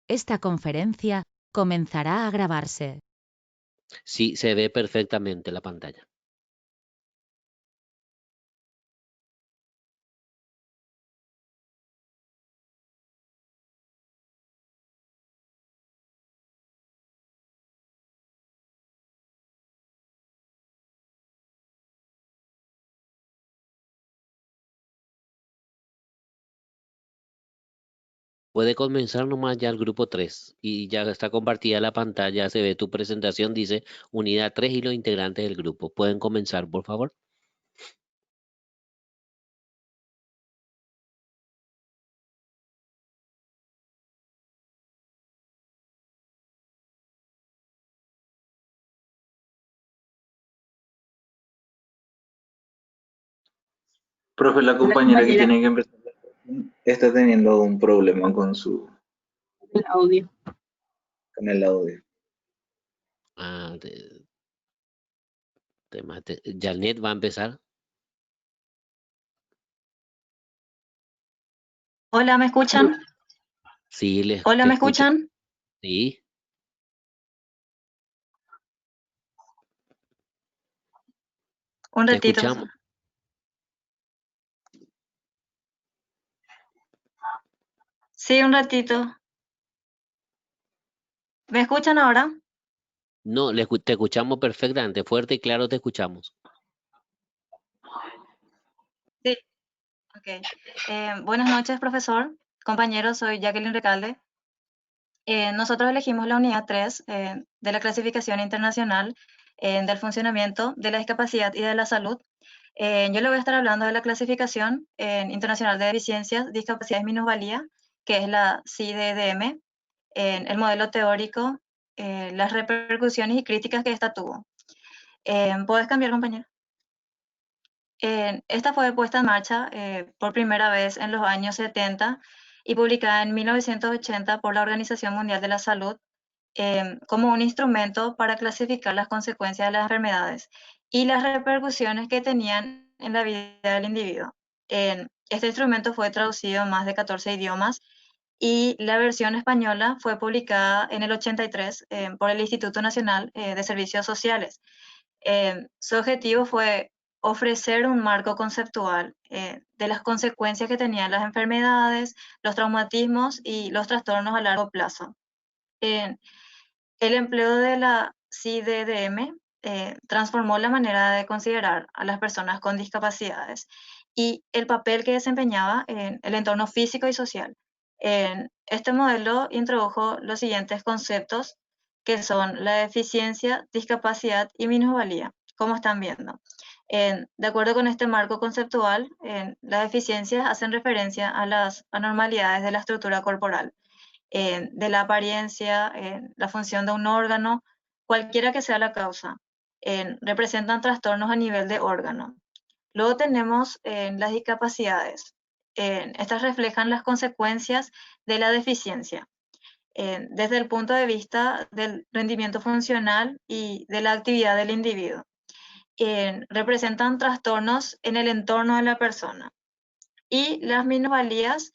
Esta conferencia comenzará a grabarse. Sí, se ve perfectamente la pantalla. Puede comenzar nomás ya el grupo 3 y ya está compartida la pantalla, se ve tu presentación, dice unidad 3 y los integrantes del grupo. ¿Pueden comenzar, por favor? Profe, la La compañera que compañera, tiene que empezar está teniendo un problema con el audio. con el audio. Ah, Janet va a empezar. Hola, ¿me escuchan? Sí, Hola, te ¿me escucho. escuchan? Sí, Un te ratito, por escuchamos. favor. Sí, un ratito. ¿Me escuchan ahora? No, te escuchamos perfectamente, fuerte y claro te escuchamos. Sí. Ok. Buenas noches, profesor. Compañeros, soy Jacqueline Recalde. Nosotros elegimos la unidad 3 de la clasificación internacional del funcionamiento de la discapacidad y de la salud. Yo le voy a estar hablando de la clasificación internacional de deficiencias, discapacidad y minusvalía, que es la CIDDM, el modelo teórico, las repercusiones y críticas que esta tuvo. ¿Puedes cambiar, compañero? Esta fue puesta en marcha por primera vez en los años 70 y publicada en 1980 por la Organización Mundial de la Salud como un instrumento para clasificar las consecuencias de las enfermedades y las repercusiones que tenían en la vida del individuo. Este instrumento fue traducido en más de 14 idiomas y la versión española fue publicada en el 83 por el Instituto Nacional de Servicios Sociales. Su objetivo fue ofrecer un marco conceptual de las consecuencias que tenían las enfermedades, los traumatismos y los trastornos a largo plazo. El empleo de la CIDDM transformó la manera de considerar a las personas con discapacidades y el papel que desempeñaba en el entorno físico y social. Este modelo introdujo los siguientes conceptos que son la deficiencia, discapacidad y minusvalía, como están viendo. De acuerdo con este marco conceptual, las deficiencias hacen referencia a las anormalidades de la estructura corporal, de la apariencia, la función de un órgano, cualquiera que sea la causa, representan trastornos a nivel de órgano. Luego tenemos las discapacidades. Estas reflejan las consecuencias de la deficiencia, desde el punto de vista del rendimiento funcional y de la actividad del individuo. Representan trastornos en el entorno de la persona. Y las minusvalías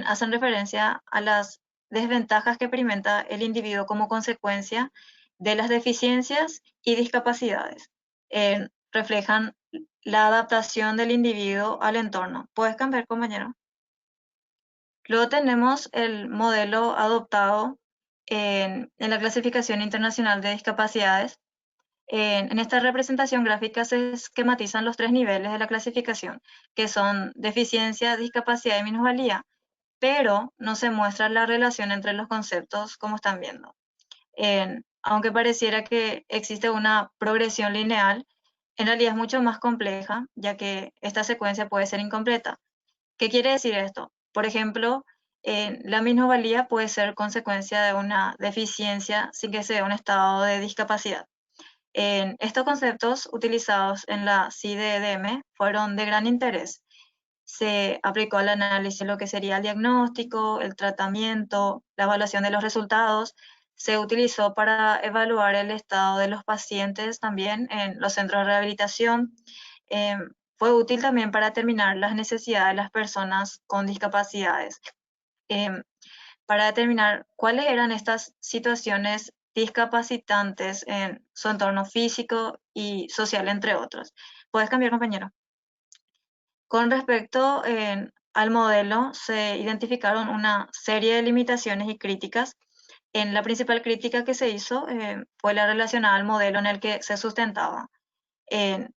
hacen referencia a las desventajas que experimenta el individuo como consecuencia de las deficiencias y discapacidades. Reflejan la adaptación del individuo al entorno. ¿Puedes cambiar, compañero? Luego tenemos el modelo adoptado en la clasificación internacional de discapacidades. En esta representación gráfica se esquematizan los 3 niveles de la clasificación, que son deficiencia, discapacidad y minusvalía, pero no se muestra la relación entre los conceptos como están viendo. Aunque pareciera que existe una progresión lineal, en realidad es mucho más compleja, ya que esta secuencia puede ser incompleta. ¿Qué quiere decir esto? Por ejemplo, la minusvalía puede ser consecuencia de una deficiencia sin que sea un estado de discapacidad. Estos conceptos utilizados en la CIDDM fueron de gran interés. Se aplicó al análisis de lo que sería el diagnóstico, el tratamiento, la evaluación de los resultados. Se utilizó para evaluar el estado de los pacientes también en los centros de rehabilitación. Fue útil también para determinar las necesidades de las personas con discapacidades. para determinar cuáles eran estas situaciones discapacitantes en su entorno físico y social, entre otros. ¿Puedes cambiar, compañero? Con respecto al modelo, se identificaron una serie de limitaciones y críticas. La principal crítica que se hizo fue la relacionada al modelo en el que se sustentaba.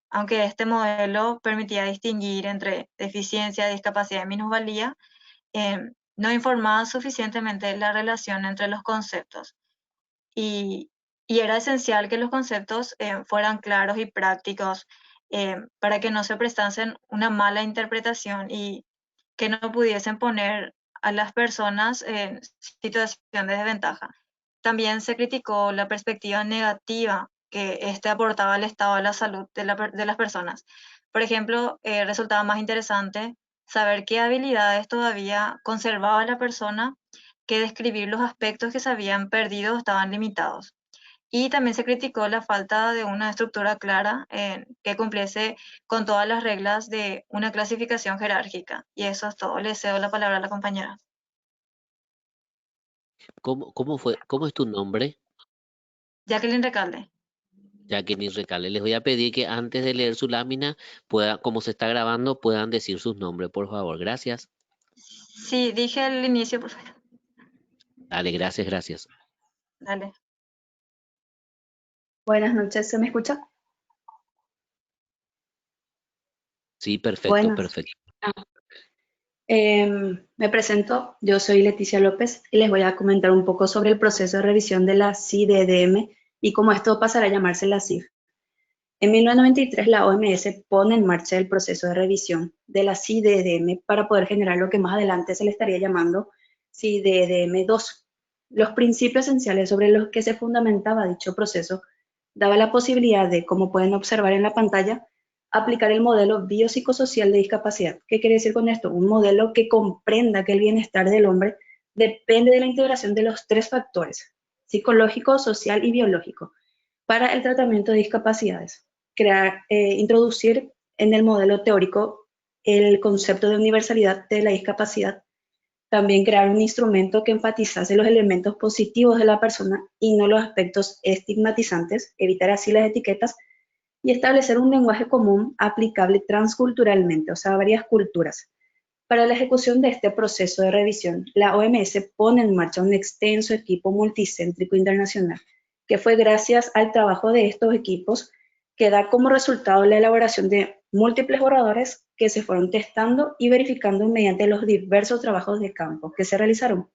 Aunque este modelo permitía distinguir entre deficiencia, discapacidad y minusvalía, no informaba suficientemente la relación entre los conceptos. Y era esencial que los conceptos fueran claros y prácticos para que no se prestasen una mala interpretación y que no pudiesen poner a las personas en situación de desventaja. También se criticó la perspectiva negativa que aportaba al estado de la salud de las personas. Por ejemplo, resultaba más interesante saber qué habilidades todavía conservaba la persona que describir los aspectos que se habían perdido o estaban limitados. Y también se criticó la falta de una estructura clara que cumpliese con todas las reglas de una clasificación jerárquica. Y eso es todo. Le cedo la palabra a la compañera. ¿Cómo es tu nombre? Jacqueline Recalde. Jacqueline Recale. Les voy a pedir que antes de leer su lámina, como se está grabando, puedan decir sus nombres, por favor. Gracias. Sí, dije al inicio, por favor. Dale, gracias, gracias. Dale. Buenas noches, ¿se me escucha? Sí, perfecto, Buenas. perfecto. Me presento, yo soy Leticia López y les voy a comentar un poco sobre el proceso de revisión de la CIDDM y cómo esto pasará a llamarse la CIF. En 1993 la OMS pone en marcha el proceso de revisión de la CIDDM para poder generar lo que más adelante se le estaría llamando CIDDM2. Los principios esenciales sobre los que se fundamentaba dicho proceso daba la posibilidad de, como pueden observar en la pantalla, aplicar el modelo biopsicosocial de discapacidad. ¿Qué quiere decir con esto? Un modelo que comprenda que el bienestar del hombre depende de la integración de los tres factores, psicológico, social y biológico, para el tratamiento de discapacidades. Introducir en el modelo teórico el concepto de universalidad de la discapacidad. También crear un instrumento que enfatizase los elementos positivos de la persona y no los aspectos estigmatizantes, evitar así las etiquetas y establecer un lenguaje común aplicable transculturalmente, o sea, varias culturas. Para la ejecución de este proceso de revisión, la OMS pone en marcha un extenso equipo multicéntrico internacional, que fue gracias al trabajo de estos equipos que da como resultado la elaboración de múltiples borradores que se fueron testando y verificando mediante los diversos trabajos de campo que se realizaron.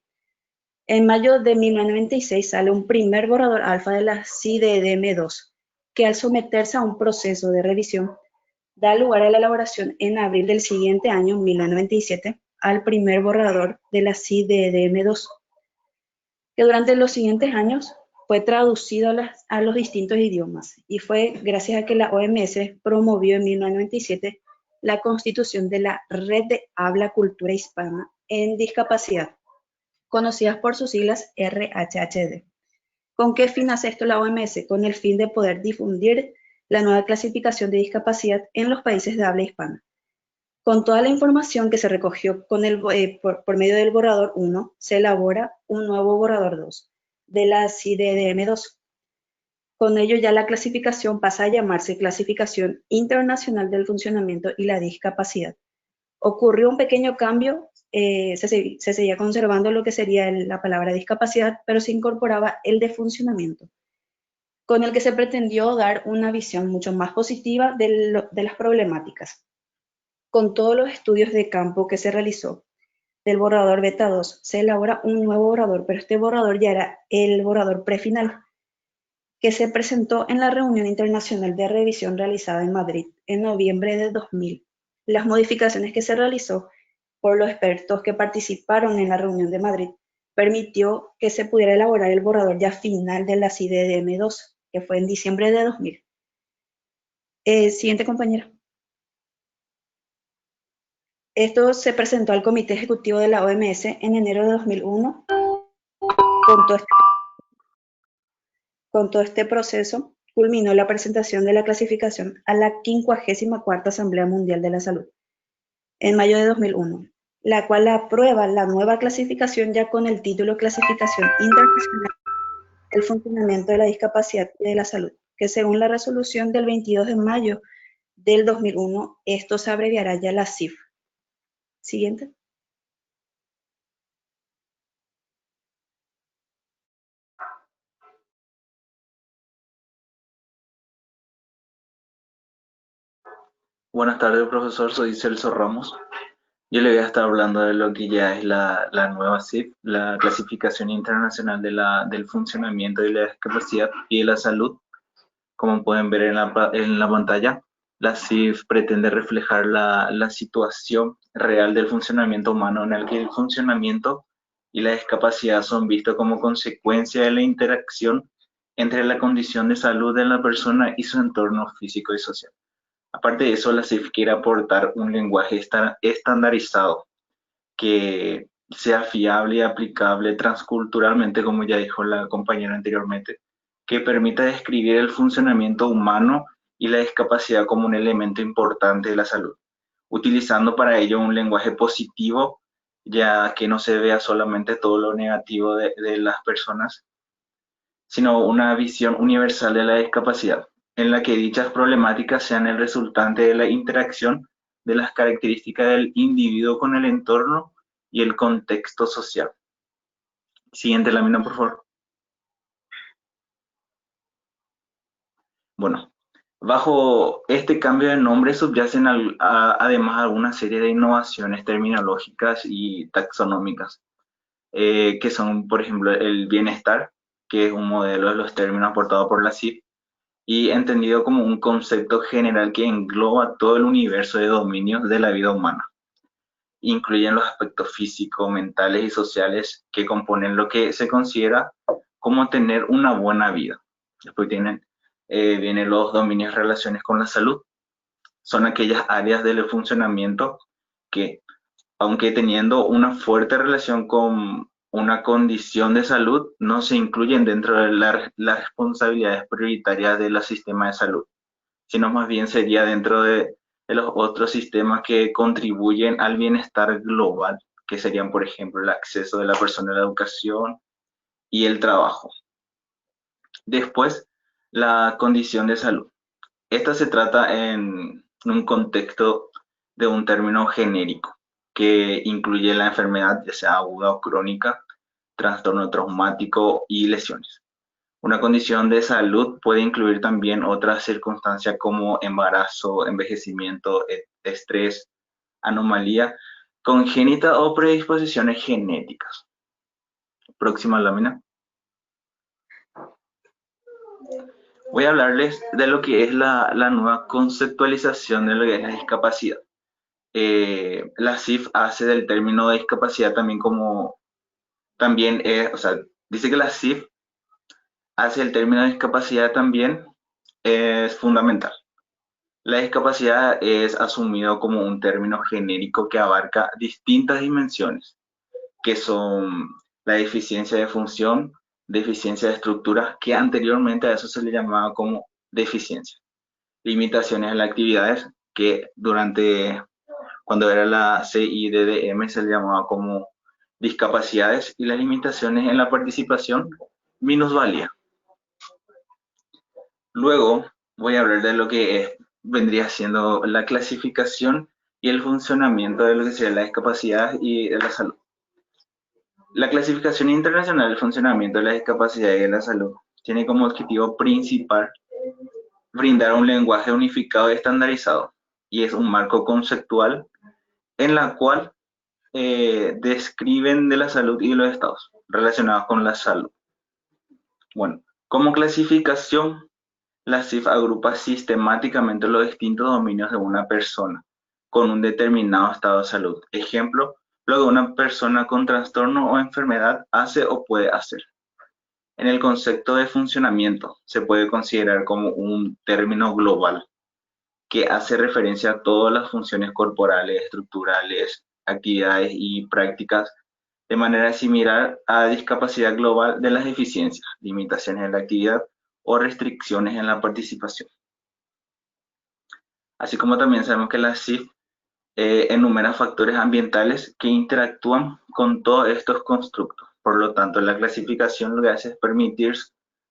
En mayo de 1996 sale un primer borrador alfa de la CIDDM2, que al someterse a un proceso de revisión, da lugar a la elaboración en abril del siguiente año, 1997, al primer borrador de la CIDDM2, que durante los siguientes años fue traducido a los distintos idiomas y fue gracias a que la OMS promovió en 1997 la constitución de la Red de Habla Cultura Hispana en Discapacidad, conocidas por sus siglas RHHD. ¿Con qué fin hace esto la OMS? Con el fin de poder difundir la nueva clasificación de discapacidad en los países de habla hispana. Con toda la información que se recogió por medio del borrador 1, se elabora un nuevo borrador 2 de la CIDDM2. Con ello ya la clasificación pasa a llamarse Clasificación Internacional del Funcionamiento y la Discapacidad. Ocurrió un pequeño cambio, se seguía conservando lo que sería la palabra discapacidad, pero se incorporaba el de funcionamiento, con el que se pretendió dar una visión mucho más positiva de las problemáticas. Con todos los estudios de campo que se realizó del borrador beta 2, se elabora un nuevo borrador, pero este borrador ya era el borrador prefinal, que se presentó en la reunión internacional de revisión realizada en Madrid en noviembre de 2000. Las modificaciones que se realizó por los expertos que participaron en la reunión de Madrid permitió que se pudiera elaborar el borrador ya final de la CIDDM2, que fue en diciembre de 2000. Siguiente compañera. Esto se presentó al Comité Ejecutivo de la OMS en enero de 2001. Con todo este proceso, culminó la presentación de la clasificación a la 54ª Asamblea Mundial de la Salud, en mayo de 2001. la cual aprueba la nueva clasificación ya con el título Clasificación Internacional del Funcionamiento de la Discapacidad y de la Salud, que según la resolución del 22 de mayo del 2001, esto se abreviará ya la CIF. Siguiente. Buenas tardes, profesor. Soy Celso Ramos. Yo le voy a estar hablando de lo que ya es la nueva CIF, la Clasificación Internacional del Funcionamiento de la Discapacidad y de la Salud. Como pueden ver en la pantalla, la CIF pretende reflejar la situación real del funcionamiento humano, en el que el funcionamiento y la discapacidad son vistos como consecuencia de la interacción entre la condición de salud de la persona y su entorno físico y social. Aparte de eso, la CIF quiere aportar un lenguaje estandarizado que sea fiable y aplicable transculturalmente, como ya dijo la compañera anteriormente, que permita describir el funcionamiento humano y la discapacidad como un elemento importante de la salud, utilizando para ello un lenguaje positivo, ya que no se vea solamente todo lo negativo de las personas, sino una visión universal de la discapacidad, en la que dichas problemáticas sean el resultante de la interacción de las características del individuo con el entorno y el contexto social. Siguiente lámina, por favor. Bueno, bajo este cambio de nombre subyacen además alguna serie de innovaciones terminológicas y taxonómicas, que son, por ejemplo, el bienestar, que es un modelo de los términos aportado por la CIF, y entendido como un concepto general que engloba todo el universo de dominios de la vida humana. Incluyen los aspectos físicos, mentales y sociales que componen lo que se considera como tener una buena vida. Después vienen los dominios relaciones con la salud. Son aquellas áreas del funcionamiento que, aunque teniendo una fuerte relación con una condición de salud, no se incluyen dentro de las responsabilidades prioritarias de los sistemas de salud, sino más bien sería dentro de los otros sistemas que contribuyen al bienestar global, que serían, por ejemplo, el acceso de la persona a la educación y el trabajo. Después, la condición de salud. Esta se trata en un contexto de un término genérico que incluye la enfermedad, ya sea aguda o crónica, trastorno traumático y lesiones. Una condición de salud puede incluir también otras circunstancias como embarazo, envejecimiento, estrés, anomalía congénita o predisposiciones genéticas. Próxima lámina. Voy a hablarles de lo que es la nueva conceptualización de lo que es la discapacidad. La CIF hace del término de discapacidad dice que la CIF hace el término de discapacidad también es fundamental. La discapacidad es asumido como un término genérico que abarca distintas dimensiones, que son la deficiencia de función, deficiencia de estructura, que anteriormente a eso se le llamaba como deficiencia. Limitaciones en las actividades, que cuando era la CIDDM se le llamaba como discapacidades, y las limitaciones en la participación, minusvalía. Luego voy a hablar de lo que vendría siendo la clasificación y el funcionamiento de lo que sería la discapacidad y de la salud. La clasificación internacional del funcionamiento de la discapacidad y de la salud tiene como objetivo principal brindar un lenguaje unificado y estandarizado, y es un marco conceptual en la cual describen de la salud y de los estados relacionados con la salud. Bueno, como clasificación, la CIF agrupa sistemáticamente los distintos dominios de una persona con un determinado estado de salud. Ejemplo, lo que una persona con trastorno o enfermedad hace o puede hacer. En el concepto de funcionamiento se puede considerar como un término global que hace referencia a todas las funciones corporales, estructurales, actividades y prácticas de manera similar a la discapacidad global de las deficiencias, limitaciones en la actividad o restricciones en la participación. Así como también sabemos que la CIF enumera factores ambientales que interactúan con todos estos constructos. Por lo tanto, la clasificación lo que hace es permitir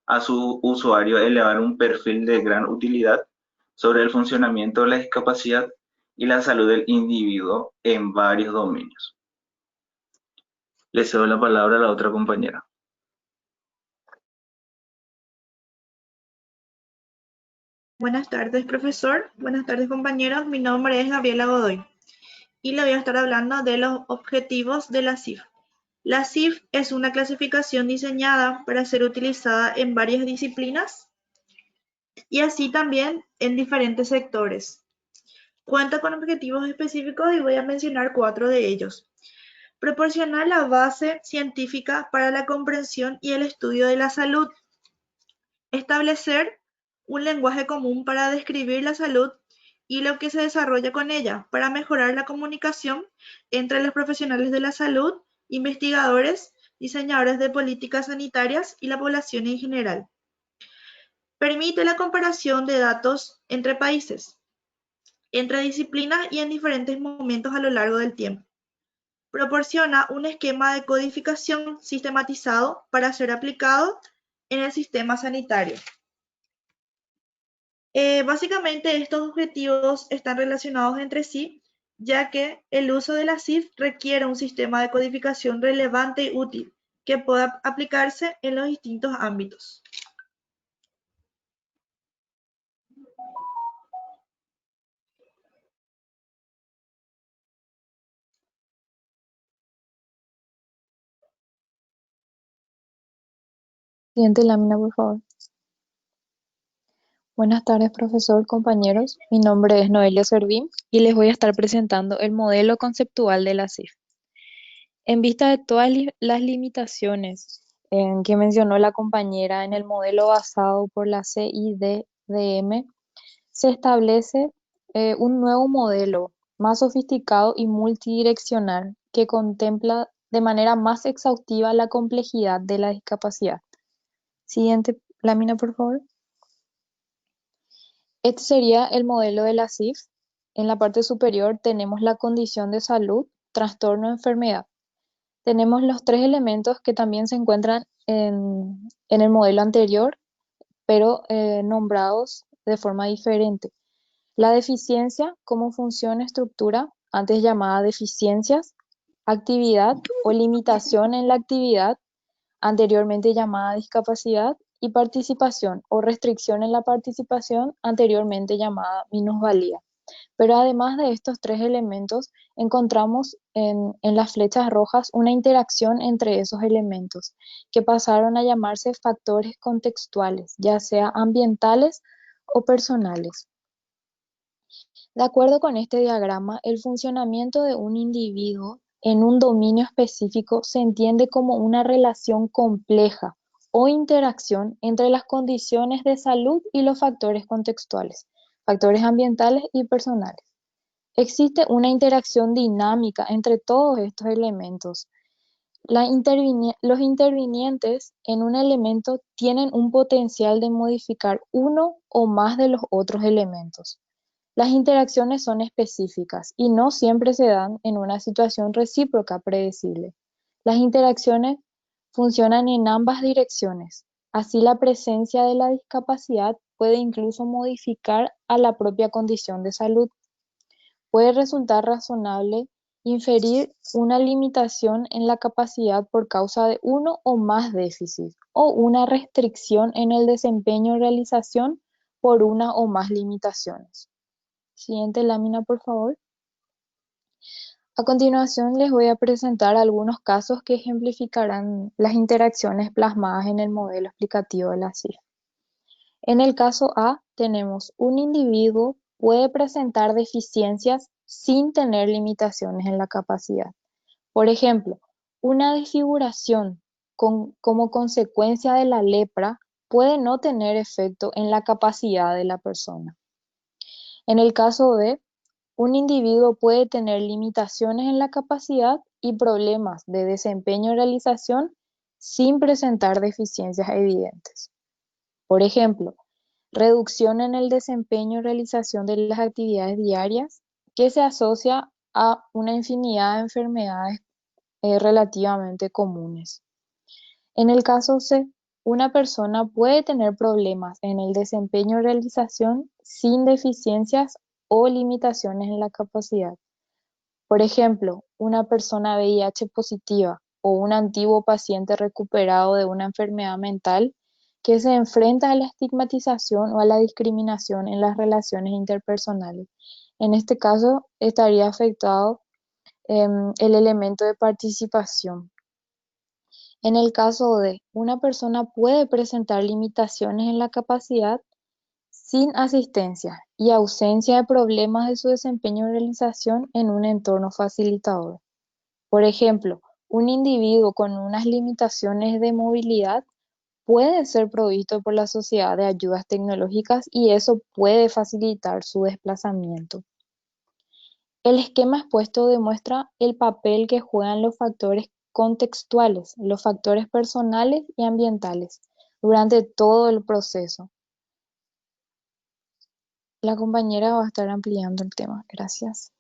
a su usuario elevar un perfil de gran utilidad sobre el funcionamiento de la discapacidad y la salud del individuo en varios dominios. Le cedo la palabra a la otra compañera. Buenas tardes, profesor. Buenas tardes, compañeros. Mi nombre es Gabriela Godoy y le voy a estar hablando de los objetivos de la CIF. La CIF es una clasificación diseñada para ser utilizada en varias disciplinas y así también en diferentes sectores. Cuenta con objetivos específicos y voy a mencionar 4 de ellos. Proporcionar la base científica para la comprensión y el estudio de la salud. Establecer un lenguaje común para describir la salud y lo que se desarrolla con ella, para mejorar la comunicación entre los profesionales de la salud, investigadores, diseñadores de políticas sanitarias y la población en general. Permite la comparación de datos entre países, entre disciplinas y en diferentes momentos a lo largo del tiempo. Proporciona un esquema de codificación sistematizado para ser aplicado en el sistema sanitario. Básicamente estos objetivos están relacionados entre sí, ya que el uso de la CIF requiere un sistema de codificación relevante y útil que pueda aplicarse en los distintos ámbitos. Siguiente lámina, por favor. Buenas tardes, profesor, compañeros. Mi nombre es Noelia Servín y les voy a estar presentando el modelo conceptual de la CIF. En vista de todas las limitaciones que mencionó la compañera en el modelo basado por la CIDDM, se establece un nuevo modelo más sofisticado y multidireccional que contempla de manera más exhaustiva la complejidad de la discapacidad. Siguiente lámina, por favor. Este sería el modelo de la CIF. En la parte superior tenemos la condición de salud, trastorno o enfermedad. Tenemos los 3 elementos que también se encuentran en el modelo anterior, pero nombrados de forma diferente. La deficiencia como función estructura, antes llamada deficiencias, actividad o limitación en la actividad, anteriormente llamada discapacidad, y participación o restricción en la participación, anteriormente llamada minusvalía. Pero además de estos 3 elementos, encontramos en las flechas rojas una interacción entre esos elementos, que pasaron a llamarse factores contextuales, ya sea ambientales o personales. De acuerdo con este diagrama, el funcionamiento de un individuo en un dominio específico se entiende como una relación compleja o interacción entre las condiciones de salud y los factores contextuales, factores ambientales y personales. Existe una interacción dinámica entre todos estos elementos. Los intervinientes en un elemento tienen un potencial de modificar uno o más de los otros elementos. Las interacciones son específicas y no siempre se dan en una situación recíproca predecible. Las interacciones funcionan en ambas direcciones. Así, la presencia de la discapacidad puede incluso modificar a la propia condición de salud. Puede resultar razonable inferir una limitación en la capacidad por causa de uno o más déficits, o una restricción en el desempeño o realización por una o más limitaciones. Siguiente lámina, por favor. A continuación les voy a presentar algunos casos que ejemplificarán las interacciones plasmadas en el modelo explicativo de la CIF. En el caso A, tenemos un individuo puede presentar deficiencias sin tener limitaciones en la capacidad. Por ejemplo, una desfiguración como consecuencia de la lepra puede no tener efecto en la capacidad de la persona. En el caso B, un individuo puede tener limitaciones en la capacidad y problemas de desempeño y realización sin presentar deficiencias evidentes. Por ejemplo, reducción en el desempeño y realización de las actividades diarias, que se asocia a una infinidad de enfermedades relativamente comunes. En el caso C, una persona puede tener problemas en el desempeño o realización sin deficiencias o limitaciones en la capacidad. Por ejemplo, una persona VIH positiva o un antiguo paciente recuperado de una enfermedad mental que se enfrenta a la estigmatización o a la discriminación en las relaciones interpersonales. En este caso, estaría afectado el elemento de participación. En el caso de una persona puede presentar limitaciones en la capacidad sin asistencia y ausencia de problemas de su desempeño y realización en un entorno facilitador. Por ejemplo, un individuo con unas limitaciones de movilidad puede ser provisto por la sociedad de ayudas tecnológicas y eso puede facilitar su desplazamiento. El esquema expuesto demuestra el papel que juegan los factores contextuales, los factores personales y ambientales durante todo el proceso. La compañera va a estar ampliando el tema. Gracias.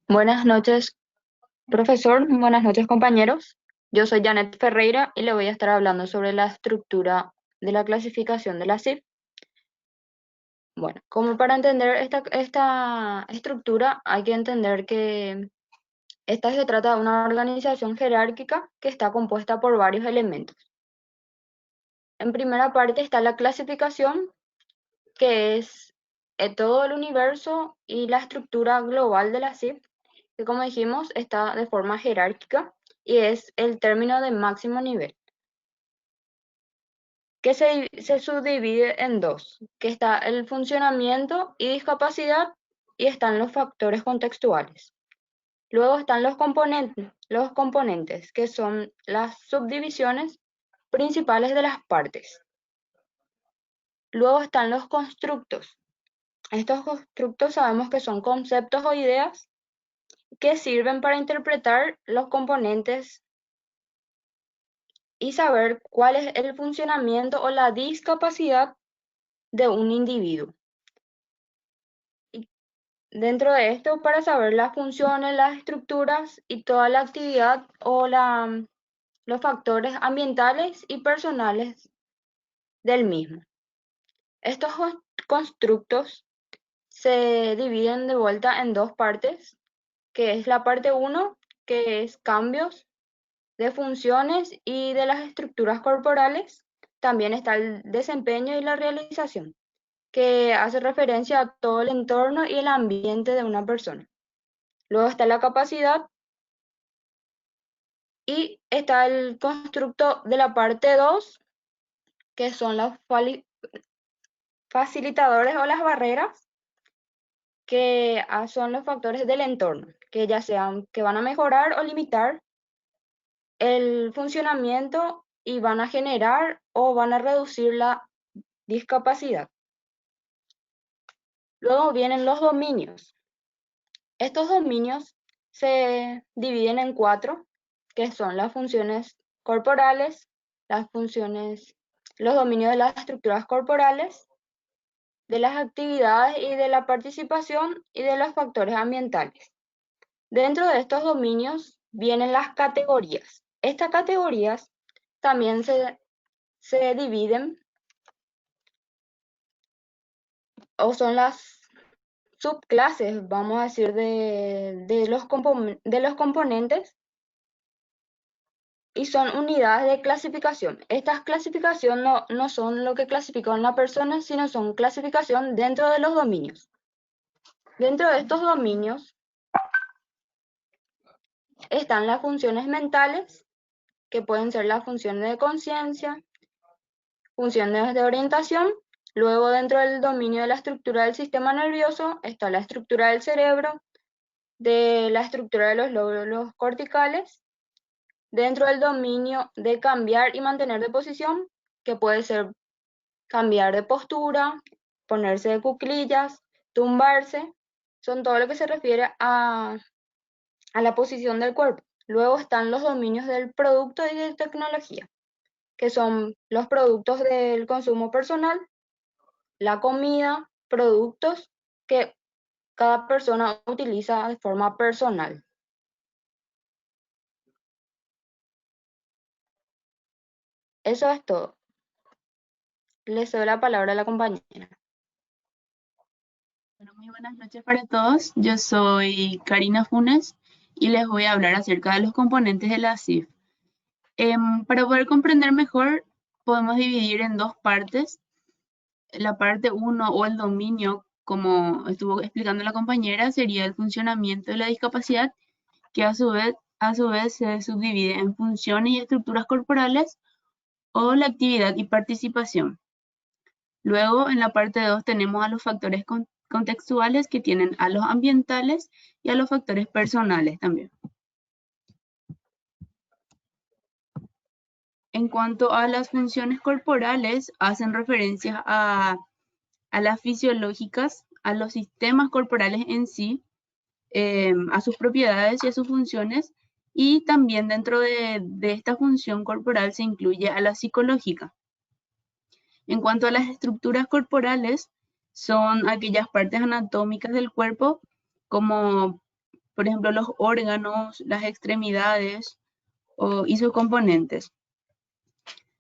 Buenas noches, profesor. Buenas noches, compañeros. Yo soy Janet Ferreira y le voy a estar hablando sobre la estructura de la clasificación de la CIF. Bueno, como para entender esta estructura hay que entender que esta se trata de una organización jerárquica que está compuesta por varios elementos. En primera parte está la clasificación, que es todo el universo y la estructura global de la CIF, que como dijimos está de forma jerárquica y es el término de máximo nivel, que se subdivide en dos, que está el funcionamiento y discapacidad y están los factores contextuales. Luego están los componentes, que son las subdivisiones principales de las partes. Luego están los constructos. Estos constructos sabemos que son conceptos o ideas que sirven para interpretar los componentes y saber cuál es el funcionamiento o la discapacidad de un individuo. Y dentro de esto, para saber las funciones, las estructuras y toda la actividad o los factores ambientales y personales del mismo. Estos constructos se dividen de vuelta en dos partes, que es la parte 1, que es cambios de funciones y de las estructuras corporales. También está el desempeño y la realización, que hace referencia a todo el entorno y el ambiente de una persona. Luego está la capacidad y está el constructo de la parte 2, que son los facilitadores o las barreras, que son los factores del entorno, que ya sean que van a mejorar o limitar el funcionamiento y van a generar o van a reducir la discapacidad. Luego vienen los dominios. Estos dominios se dividen en 4, que son las funciones corporales, los dominios de las estructuras corporales, de las actividades y de la participación y de los factores ambientales. Dentro de estos dominios vienen las categorías. Estas categorías también se dividen o son las subclases, vamos a decir, de los componentes y son unidades de clasificación. Estas clasificaciones no son lo que clasifica una persona, sino son clasificación dentro de los dominios. Dentro de estos dominios están las funciones mentales, que pueden ser las funciones de conciencia, funciones de orientación. Luego, dentro del dominio de la estructura del sistema nervioso, está la estructura del cerebro, de la estructura de los lóbulos corticales. Dentro del dominio de cambiar y mantener de posición, que puede ser cambiar de postura, ponerse de cuclillas, tumbarse, son todo lo que se refiere a la posición del cuerpo. Luego están los dominios del producto y de tecnología, que son los productos del consumo personal, la comida, productos que cada persona utiliza de forma personal. Eso es todo. Les doy la palabra a la compañera. Bueno, muy buenas noches para todos. Yo soy Karina Funes y les voy a hablar acerca de los componentes de la CIF. Para poder comprender mejor, podemos dividir en dos partes. La parte 1 o el dominio, como estuvo explicando la compañera, sería el funcionamiento de la discapacidad, que a su vez se subdivide en funciones y estructuras corporales o la actividad y participación. Luego, en la parte 2 tenemos a los factores contextuales, que tienen a los ambientales y a los factores personales también. En cuanto a las funciones corporales, hacen referencia a las fisiológicas, a los sistemas corporales en sí, a sus propiedades y a sus funciones, y también dentro de esta función corporal se incluye a la psicológica. En cuanto a las estructuras corporales, son aquellas partes anatómicas del cuerpo, como por ejemplo los órganos, las extremidades y sus componentes.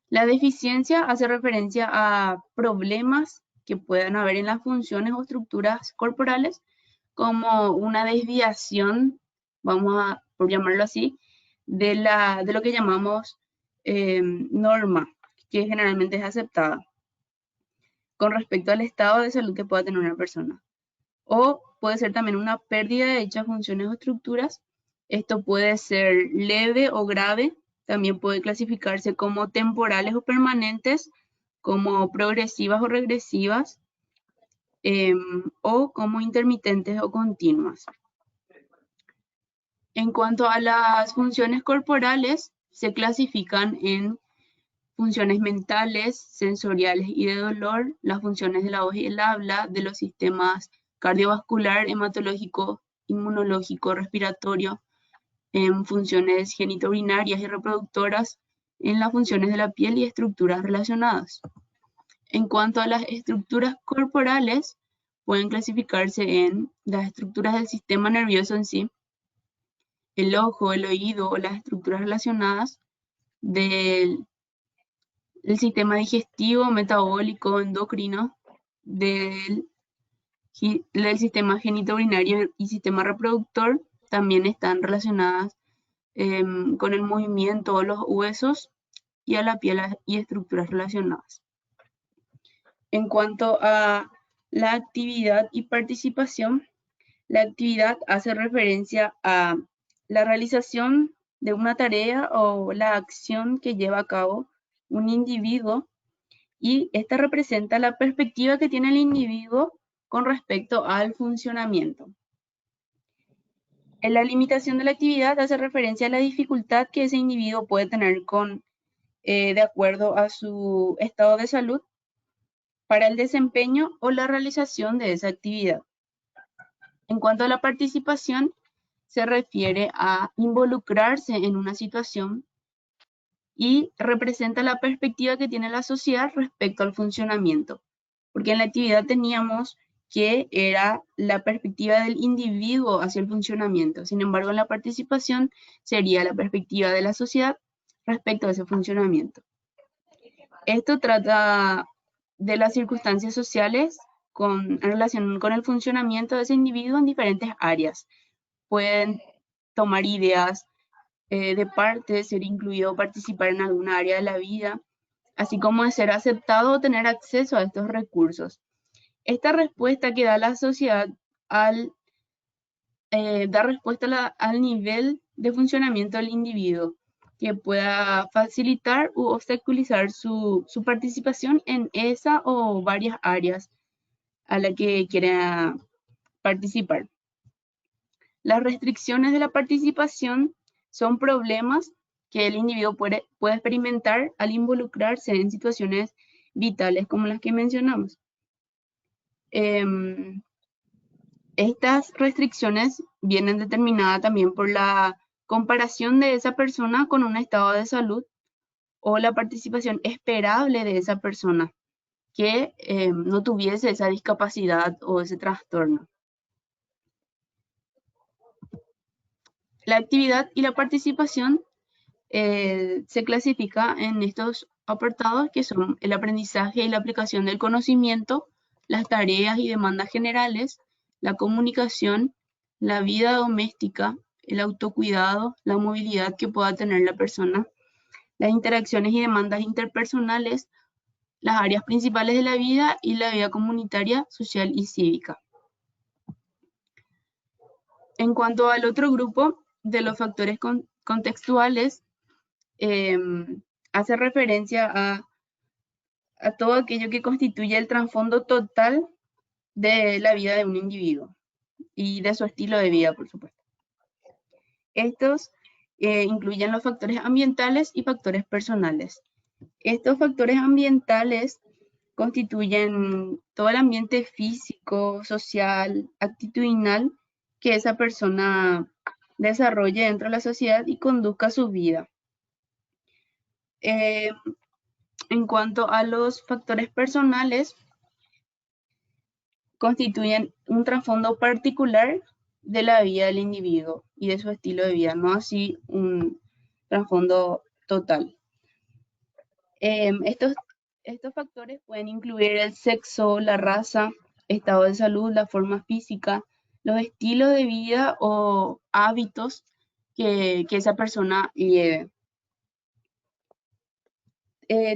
La deficiencia hace referencia a problemas que puedan haber en las funciones o estructuras corporales, como una desviación, por llamarlo así, de lo que llamamos norma, que generalmente es aceptada con respecto al estado de salud que pueda tener una persona. O puede ser también una pérdida de dichas funciones o estructuras. Esto puede ser leve o grave. También puede clasificarse como temporales o permanentes, como progresivas o regresivas, o como intermitentes o continuas. En cuanto a las funciones corporales, se clasifican en funciones mentales, sensoriales y de dolor, las funciones de la voz y el habla, de los sistemas cardiovascular, hematológico, inmunológico, respiratorio, en funciones genitourinarias y reproductoras, en las funciones de la piel y estructuras relacionadas. En cuanto a las estructuras corporales, pueden clasificarse en las estructuras del sistema nervioso en sí, el ojo, el oído o las estructuras relacionadas, del sistema digestivo, metabólico, endocrino, del sistema genitourinario y sistema reproductor. También están relacionadas con el movimiento o los huesos y a la piel y estructuras relacionadas. En cuanto a la actividad y participación, la actividad hace referencia a la realización de una tarea o la acción que lleva a cabo un individuo, y esta representa la perspectiva que tiene el individuo con respecto al funcionamiento. En la limitación de la actividad hace referencia a la dificultad que ese individuo puede tener de acuerdo a su estado de salud para el desempeño o la realización de esa actividad. En cuanto a la participación, se refiere a involucrarse en una situación y representa la perspectiva que tiene la sociedad respecto al funcionamiento. Porque en la actividad teníamos que era la perspectiva del individuo hacia el funcionamiento. Sin embargo, en la participación sería la perspectiva de la sociedad respecto a ese funcionamiento. Esto trata de las circunstancias sociales en relación con el funcionamiento de ese individuo en diferentes áreas. Pueden tomar ideas de parte, ser incluido o participar en alguna área de la vida, así como de ser aceptado o tener acceso a estos recursos. Esta respuesta que da la sociedad al dar respuesta al nivel de funcionamiento del individuo, que pueda facilitar u obstaculizar su participación en esa o varias áreas a la que quiera participar. Las restricciones de la participación son problemas que el individuo puede experimentar al involucrarse en situaciones vitales como las que mencionamos. Estas restricciones vienen determinadas también por la comparación de esa persona con un estado de salud o la participación esperable de esa persona que no tuviese esa discapacidad o ese trastorno. La actividad y la participación se clasifica en estos apartados que son el aprendizaje y la aplicación del conocimiento, las tareas y demandas generales, la comunicación, la vida doméstica, el autocuidado, la movilidad que pueda tener la persona, las interacciones y demandas interpersonales, las áreas principales de la vida y la vida comunitaria, social y cívica. En cuanto al otro grupo de los factores contextuales, hace referencia a todo aquello que constituye el trasfondo total de la vida de un individuo y de su estilo de vida, por supuesto. Estos incluyen los factores ambientales y factores personales. Estos factores ambientales constituyen todo el ambiente físico, social, actitudinal que esa persona desarrolle dentro de la sociedad y conduzca su vida. En cuanto a los factores personales, constituyen un trasfondo particular de la vida del individuo y de su estilo de vida, no así un trasfondo total. Estos factores pueden incluir el sexo, la raza, estado de salud, la forma física, los estilos de vida o hábitos que esa persona lleve.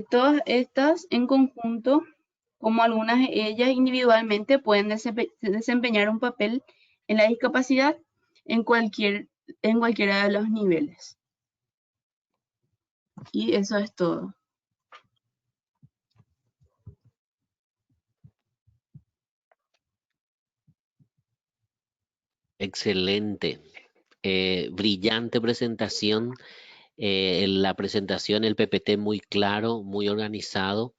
Todas estas en conjunto, como algunas de ellas individualmente, pueden desempeñar un papel en la discapacidad en cualquiera de los niveles. Y eso es todo. Excelente. Brillante presentación. La presentación, el PPT muy claro, muy organizado.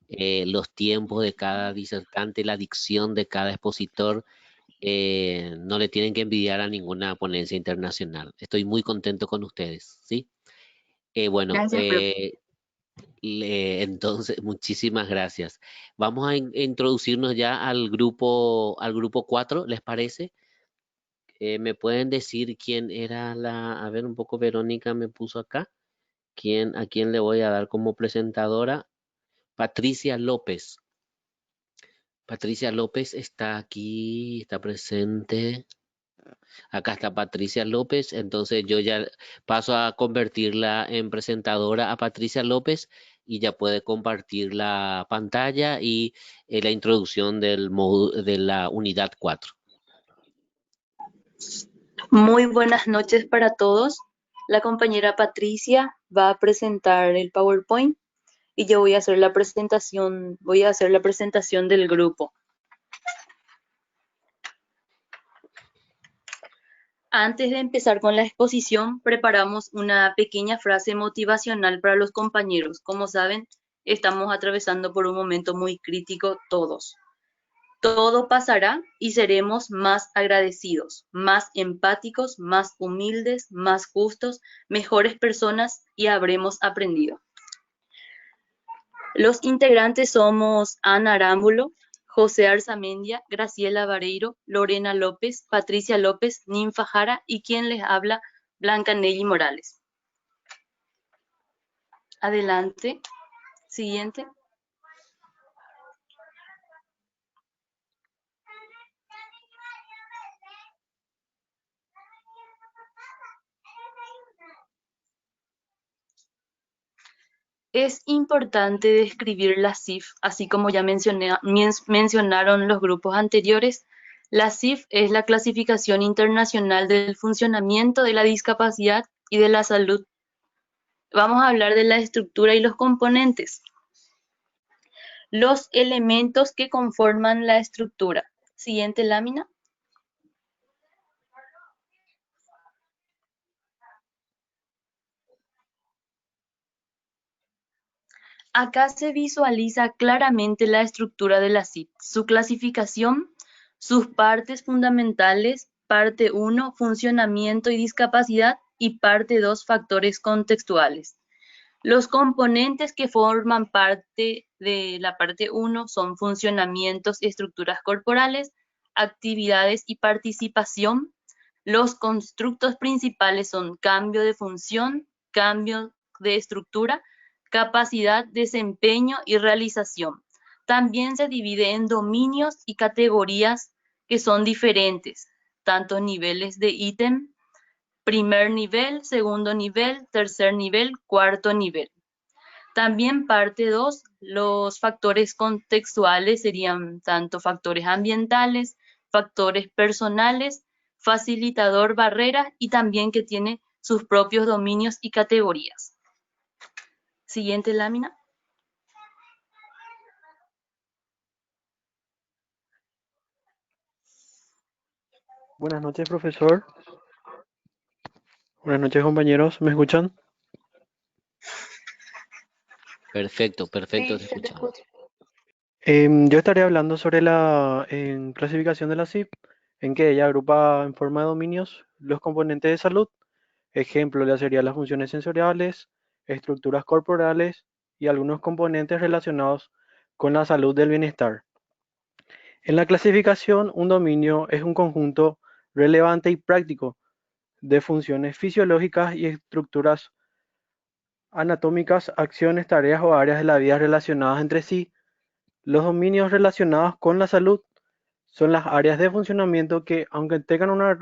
Los tiempos de cada disertante, la dicción de cada expositor, no le tienen que envidiar a ninguna ponencia internacional. Estoy muy contento con ustedes, ¿sí? Bueno, Gracias, profe. entonces, muchísimas gracias. Vamos a introducirnos ya al grupo 4, ¿les parece? ¿Me pueden decir quién era a ver, un poco Verónica me puso acá. ¿A quién le voy a dar como presentadora? Patricia López. Patricia López está aquí, está presente. Acá está Patricia López, entonces yo ya paso a convertirla en presentadora a Patricia López y ya puede compartir la pantalla y la introducción de la unidad 4. Muy buenas noches para todos. La compañera Patricia va a presentar el PowerPoint y yo voy a hacer la presentación del grupo. Antes de empezar con la exposición, preparamos una pequeña frase motivacional para los compañeros. Como saben, estamos atravesando por un momento muy crítico todos. Todo pasará y seremos más agradecidos, más empáticos, más humildes, más justos, mejores personas y habremos aprendido. Los integrantes somos Ana Arámbulo, José Arzamendia, Graciela Vareiro, Lorena López, Patricia López, Ninfa Jara y quien les habla, Blanca Nelly Morales. Adelante. Siguiente. Es importante describir la CIF, así como ya mencionaron los grupos anteriores. La CIF es la clasificación internacional del funcionamiento de la discapacidad y de la salud. Vamos a hablar de la estructura y los componentes. Los elementos que conforman la estructura. Siguiente lámina. Acá se visualiza claramente la estructura de la CIF, su clasificación, sus partes fundamentales, parte 1, funcionamiento y discapacidad, y parte 2, factores contextuales. Los componentes que forman parte de la parte 1 son funcionamientos y estructuras corporales, actividades y participación. Los constructos principales son cambio de función, cambio de estructura, capacidad, desempeño y realización. También se divide en dominios y categorías que son diferentes, tanto niveles de ítem, primer nivel, segundo nivel, tercer nivel, cuarto nivel. También parte 2, los factores contextuales serían tanto factores ambientales, factores personales, facilitador barreras y también que tiene sus propios dominios y categorías. Siguiente lámina. Buenas noches, profesor. Buenas noches, compañeros. ¿Me escuchan? Perfecto, perfecto, Sí, te se te escuchamos. escucha. Yo estaré hablando sobre la clasificación de la SIP, en que ella agrupa en forma de dominios los componentes de salud. Ejemplo, ya serían las funciones sensoriales, estructuras corporales y algunos componentes relacionados con la salud del bienestar. En la clasificación, un dominio es un conjunto relevante y práctico de funciones fisiológicas y estructuras anatómicas, acciones, tareas o áreas de la vida relacionadas entre sí. Los dominios relacionados con la salud son las áreas de funcionamiento que, aunque tengan una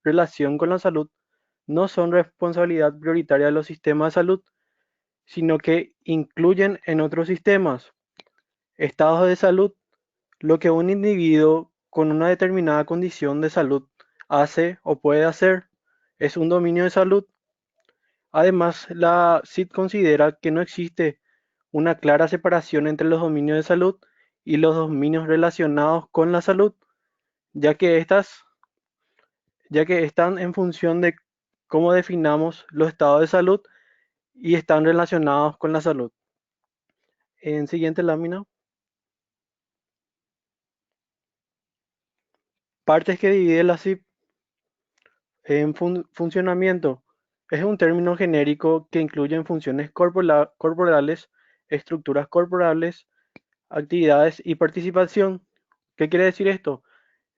relación con la salud, no son responsabilidad prioritaria de los sistemas de salud, sino que incluyen en otros sistemas, estados de salud, lo que un individuo con una determinada condición de salud hace o puede hacer, es un dominio de salud. Además, la CID considera que no existe una clara separación entre los dominios de salud y los dominios relacionados con la salud, ya que están en función de cómo definamos los estados de salud y están relacionados con la salud. En siguiente lámina. Partes que divide la CIP en funcionamiento. Es un término genérico que incluye funciones corporales, estructuras corporales, actividades y participación. ¿Qué quiere decir esto?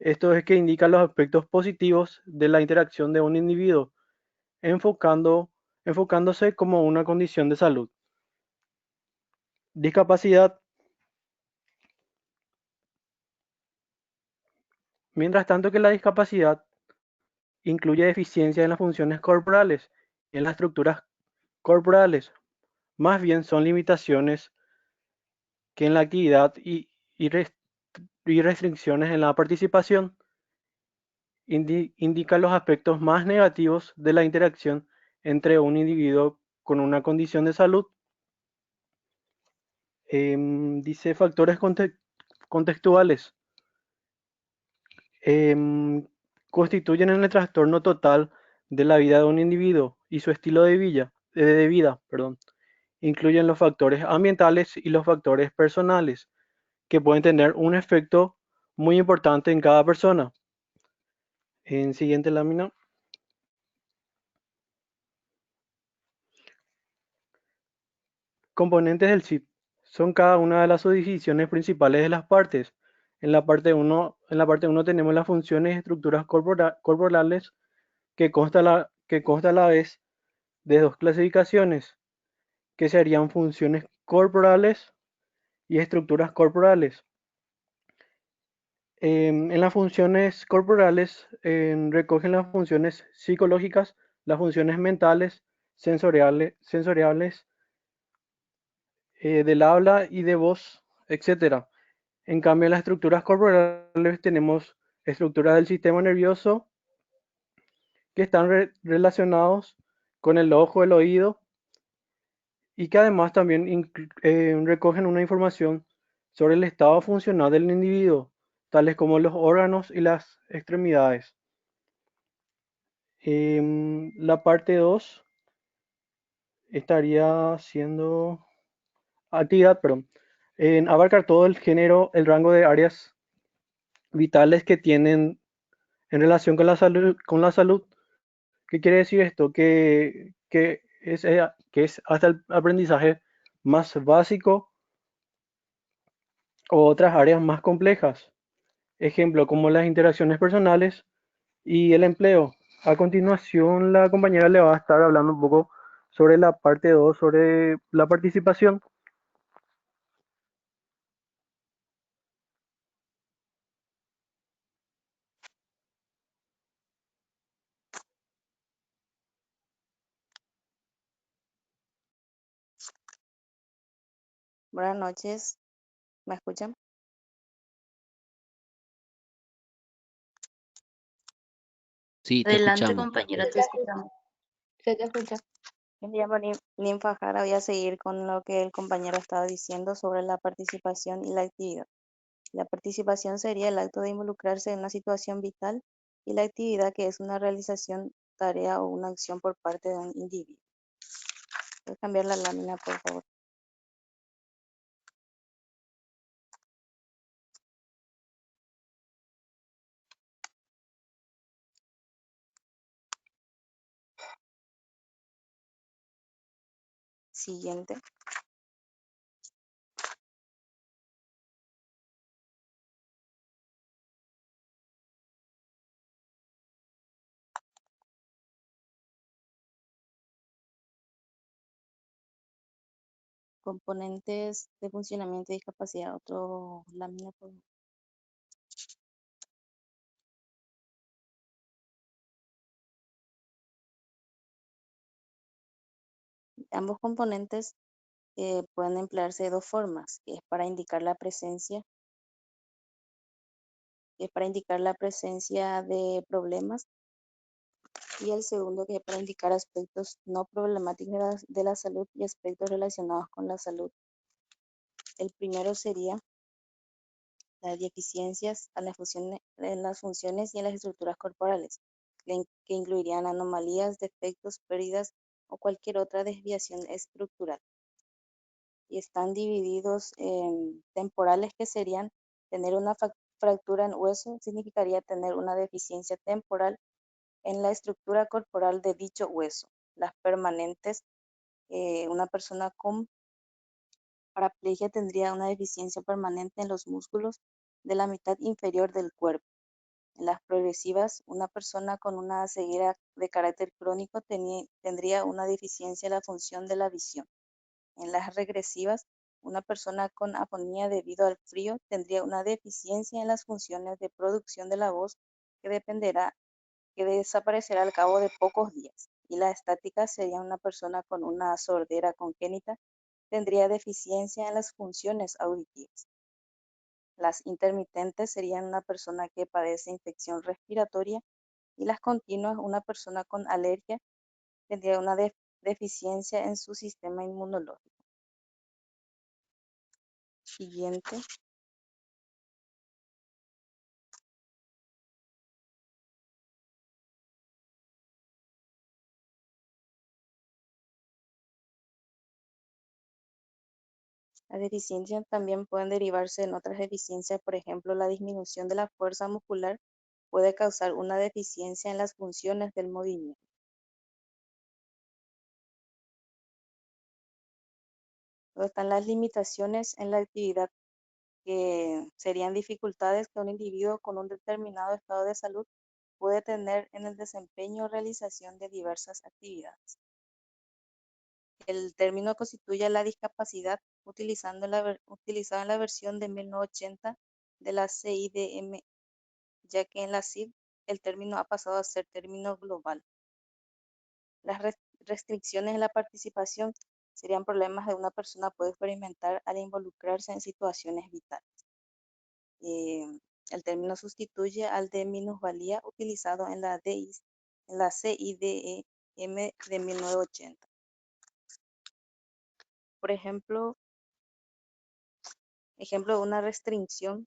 Esto es que indica los aspectos positivos de la interacción de un individuo, enfocándose como una condición de salud. Discapacidad. Mientras tanto que la discapacidad incluye deficiencia en las funciones corporales y en las estructuras corporales, más bien son limitaciones que en la actividad y restricciones en la participación. Indica los aspectos más negativos de la interacción entre un individuo con una condición de salud. Dice factores contextuales. Constituyen el trastorno total de la vida de un individuo y su estilo de vida. Incluyen los factores ambientales y los factores personales, que pueden tener un efecto muy importante en cada persona. En siguiente lámina. Componentes del CIP son cada una de las subdivisiones principales de las partes. En la parte 1 tenemos las funciones y estructuras corporales que consta a la vez de dos clasificaciones, que serían funciones corporales y estructuras corporales. En las funciones corporales recogen las funciones psicológicas, las funciones mentales, sensoriales, del habla y de voz, etc. En cambio, en las estructuras corporales tenemos estructuras del sistema nervioso que están relacionados con el ojo, el oído, y que además también recogen una información sobre el estado funcional del individuo, tales como los órganos y las extremidades. La parte 2 estaría siendo actividad, en abarcar todo el género, el rango de áreas vitales que tienen en relación con la salud. ¿Qué quiere decir esto? Que que es hasta el aprendizaje más básico o otras áreas más complejas. Ejemplo, como las interacciones personales y el empleo. A continuación, la compañera le va a estar hablando un poco sobre la parte 2 sobre la participación. Buenas noches, ¿me escuchan? Sí, te Adelante, escuchamos. compañera, Se te te escuchamos. escucha, se te escucha. Me llamo Ninfa Jara, voy a seguir con lo que el compañero estaba diciendo sobre la participación y la actividad. La participación sería el acto de involucrarse en una situación vital y la actividad que es una realización, tarea o una acción por parte de un individuo. ¿Puedes cambiar la lámina, por favor? Siguiente. Componentes de funcionamiento y discapacidad. Otro lámina, por favor. Ambos componentes pueden emplearse de dos formas, que es para indicar la presencia, de problemas, y el segundo que es para indicar aspectos no problemáticos de la salud y aspectos relacionados con la salud. El primero sería las deficiencias en las funciones y en las estructuras corporales, que incluirían anomalías, defectos, pérdidas o cualquier otra desviación estructural. Y están divididos en temporales, que serían tener una fractura en hueso, significaría tener una deficiencia temporal en la estructura corporal de dicho hueso. Las permanentes, una persona con paraplegia tendría una deficiencia permanente en los músculos de la mitad inferior del cuerpo. En las progresivas, una persona con una ceguera de carácter crónico tendría una deficiencia en la función de la visión. En las regresivas, una persona con afonía debido al frío tendría una deficiencia en las funciones de producción de la voz que desaparecerá al cabo de pocos días. Y la estática sería una persona con una sordera congénita, tendría deficiencia en las funciones auditivas. Las intermitentes serían una persona que padece infección respiratoria, y las continuas, una persona con alergia, tendría una deficiencia en su sistema inmunológico. Siguiente. Las deficiencias también pueden derivarse en otras deficiencias, por ejemplo, la disminución de la fuerza muscular puede causar una deficiencia en las funciones del movimiento. Luego están las limitaciones en la actividad, que serían dificultades que un individuo con un determinado estado de salud puede tener en el desempeño o realización de diversas actividades. El término constituye la discapacidad utilizado en la versión de 1980 de la CIDM, ya que en la CID el término ha pasado a ser término global. Las restricciones en la participación serían problemas que una persona puede experimentar al involucrarse en situaciones vitales. El término sustituye al de minusvalía utilizado en la CIDM de 1980. Por ejemplo de una restricción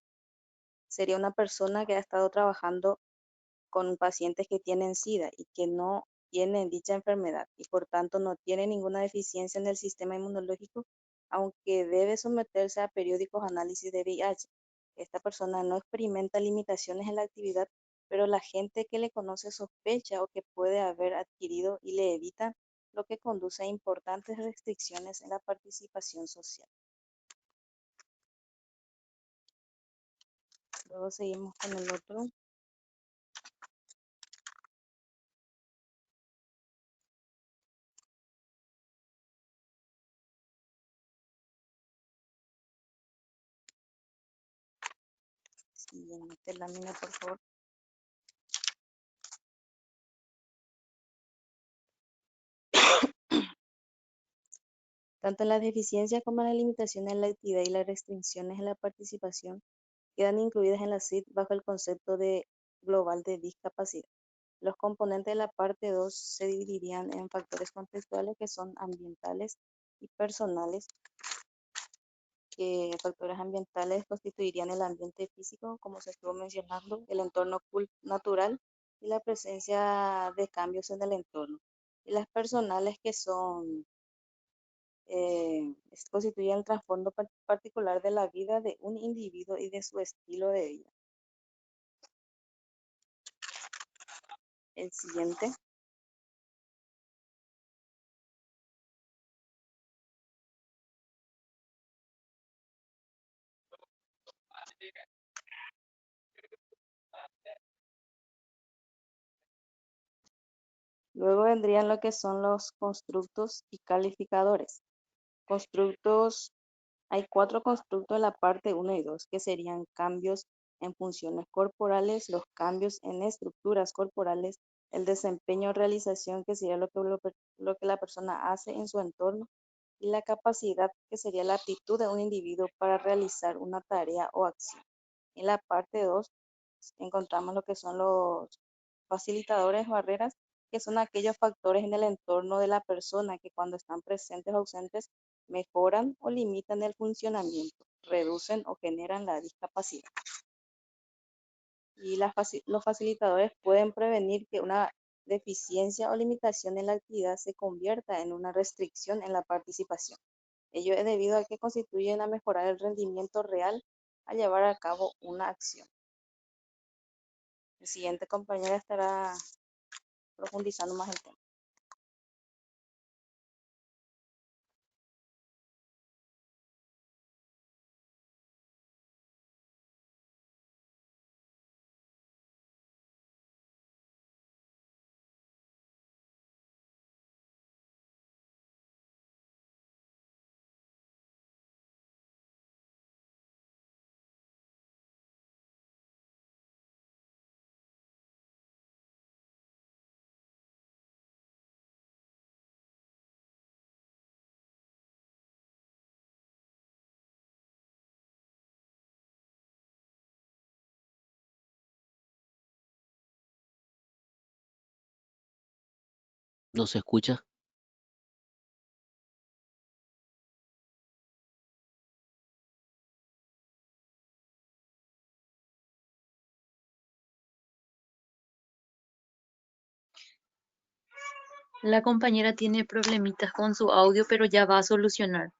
sería una persona que ha estado trabajando con pacientes que tienen SIDA y que no tienen dicha enfermedad y por tanto no tiene ninguna deficiencia en el sistema inmunológico, aunque debe someterse a periódicos análisis de VIH. Esta persona no experimenta limitaciones en la actividad, pero la gente que le conoce sospecha o que puede haber adquirido y le evita lo que conduce a importantes restricciones en la participación social. Luego seguimos con el otro. Siguiente lámina, por favor. Tanto las deficiencias como las limitaciones en la actividad y las restricciones en la participación quedan incluidas en la CID bajo el concepto global de discapacidad. Los componentes de la parte 2 se dividirían en factores contextuales que son ambientales y personales, que factores ambientales constituirían el ambiente físico, como se estuvo mencionando, el entorno natural y la presencia de cambios en el entorno. Y las personales que son constituyen el trasfondo particular de la vida de un individuo y de su estilo de vida. El siguiente. Luego vendrían lo que son los constructos y calificadores. Constructos, hay 4 constructos en la parte 1 y 2, que serían cambios en funciones corporales, los cambios en estructuras corporales, el desempeño o realización, que sería lo que la persona hace en su entorno, y la capacidad, que sería la aptitud de un individuo para realizar una tarea o acción. En la parte 2 encontramos lo que son los facilitadores, barreras, que son aquellos factores en el entorno de la persona que cuando están presentes o ausentes mejoran o limitan el funcionamiento, reducen o generan la discapacidad. Y los facilitadores pueden prevenir que una deficiencia o limitación en la actividad se convierta en una restricción en la participación. Ello es debido a que contribuyen a mejorar el rendimiento real al llevar a cabo una acción. El siguiente compañero estará profundizando más el tema. ¿No se escucha? La compañera tiene problemitas con su audio, pero ya va a solucionar.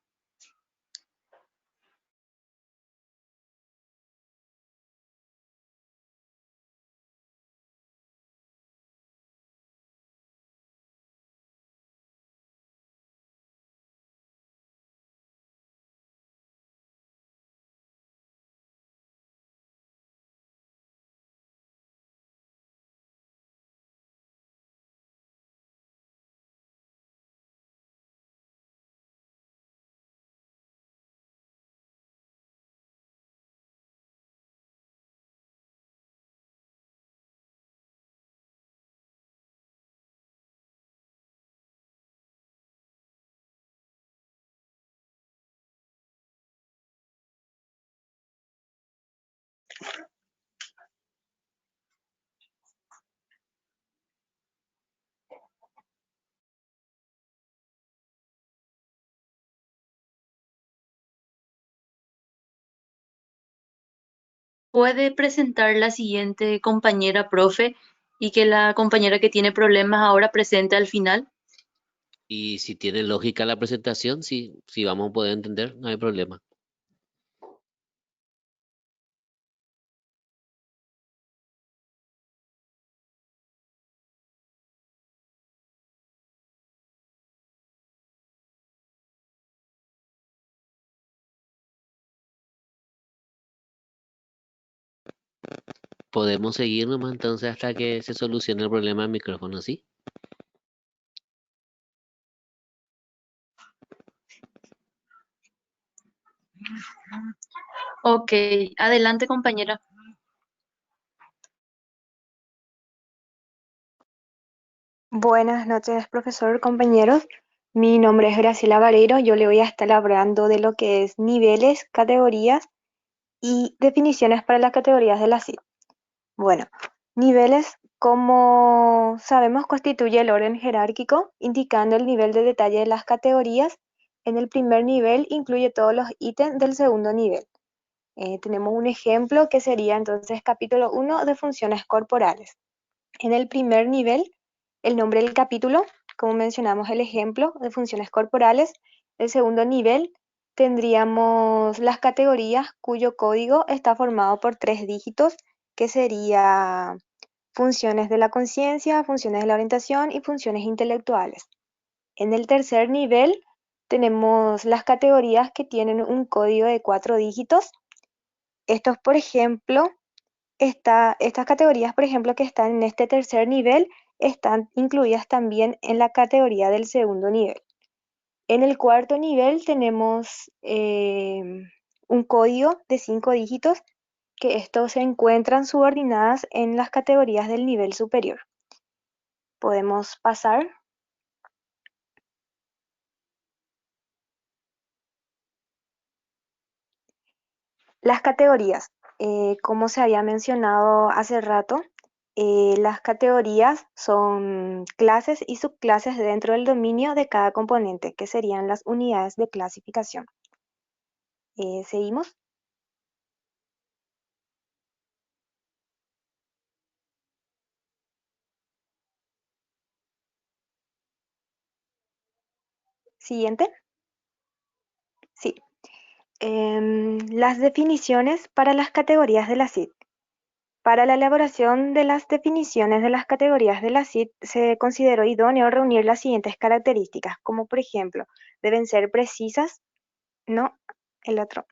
¿Puede presentar la siguiente compañera, profe, y que la compañera que tiene problemas ahora presente al final? Y si tiene lógica la presentación, sí, sí vamos a poder entender, no hay problema. Podemos seguir nomás entonces hasta que se solucione el problema del micrófono, ¿sí? Ok, adelante compañera. Buenas noches, profesor, compañeros. Mi nombre es Graciela Vareiro. Yo le voy a estar hablando de lo que es niveles, categorías y definiciones para las categorías de la CID. Bueno, niveles, como sabemos, constituye el orden jerárquico, indicando el nivel de detalle de las categorías. En el primer nivel incluye todos los ítems del segundo nivel. Tenemos un ejemplo que sería entonces capítulo 1 de funciones corporales. En el primer nivel, el nombre del capítulo, como mencionamos el ejemplo de funciones corporales. El segundo nivel tendríamos las categorías cuyo código está formado por 3 dígitos, que sería funciones de la conciencia, funciones de la orientación y funciones intelectuales. En el tercer nivel tenemos las categorías que tienen un código de 4 dígitos. Estos, por ejemplo, estas categorías, por ejemplo, que están en este tercer nivel, están incluidas también en la categoría del segundo nivel. En el cuarto nivel tenemos un código de 5 dígitos, que estos se encuentran subordinadas en las categorías del nivel superior. Podemos pasar. Las categorías, como se había mencionado hace rato, las categorías son clases y subclases dentro del dominio de cada componente, que serían las unidades de clasificación. ¿Seguimos? Siguiente. Sí. Las definiciones para las categorías de la CID. Para la elaboración de las definiciones de las categorías de la CID se consideró idóneo reunir las siguientes características, como por ejemplo, deben ser precisas, no, el otro.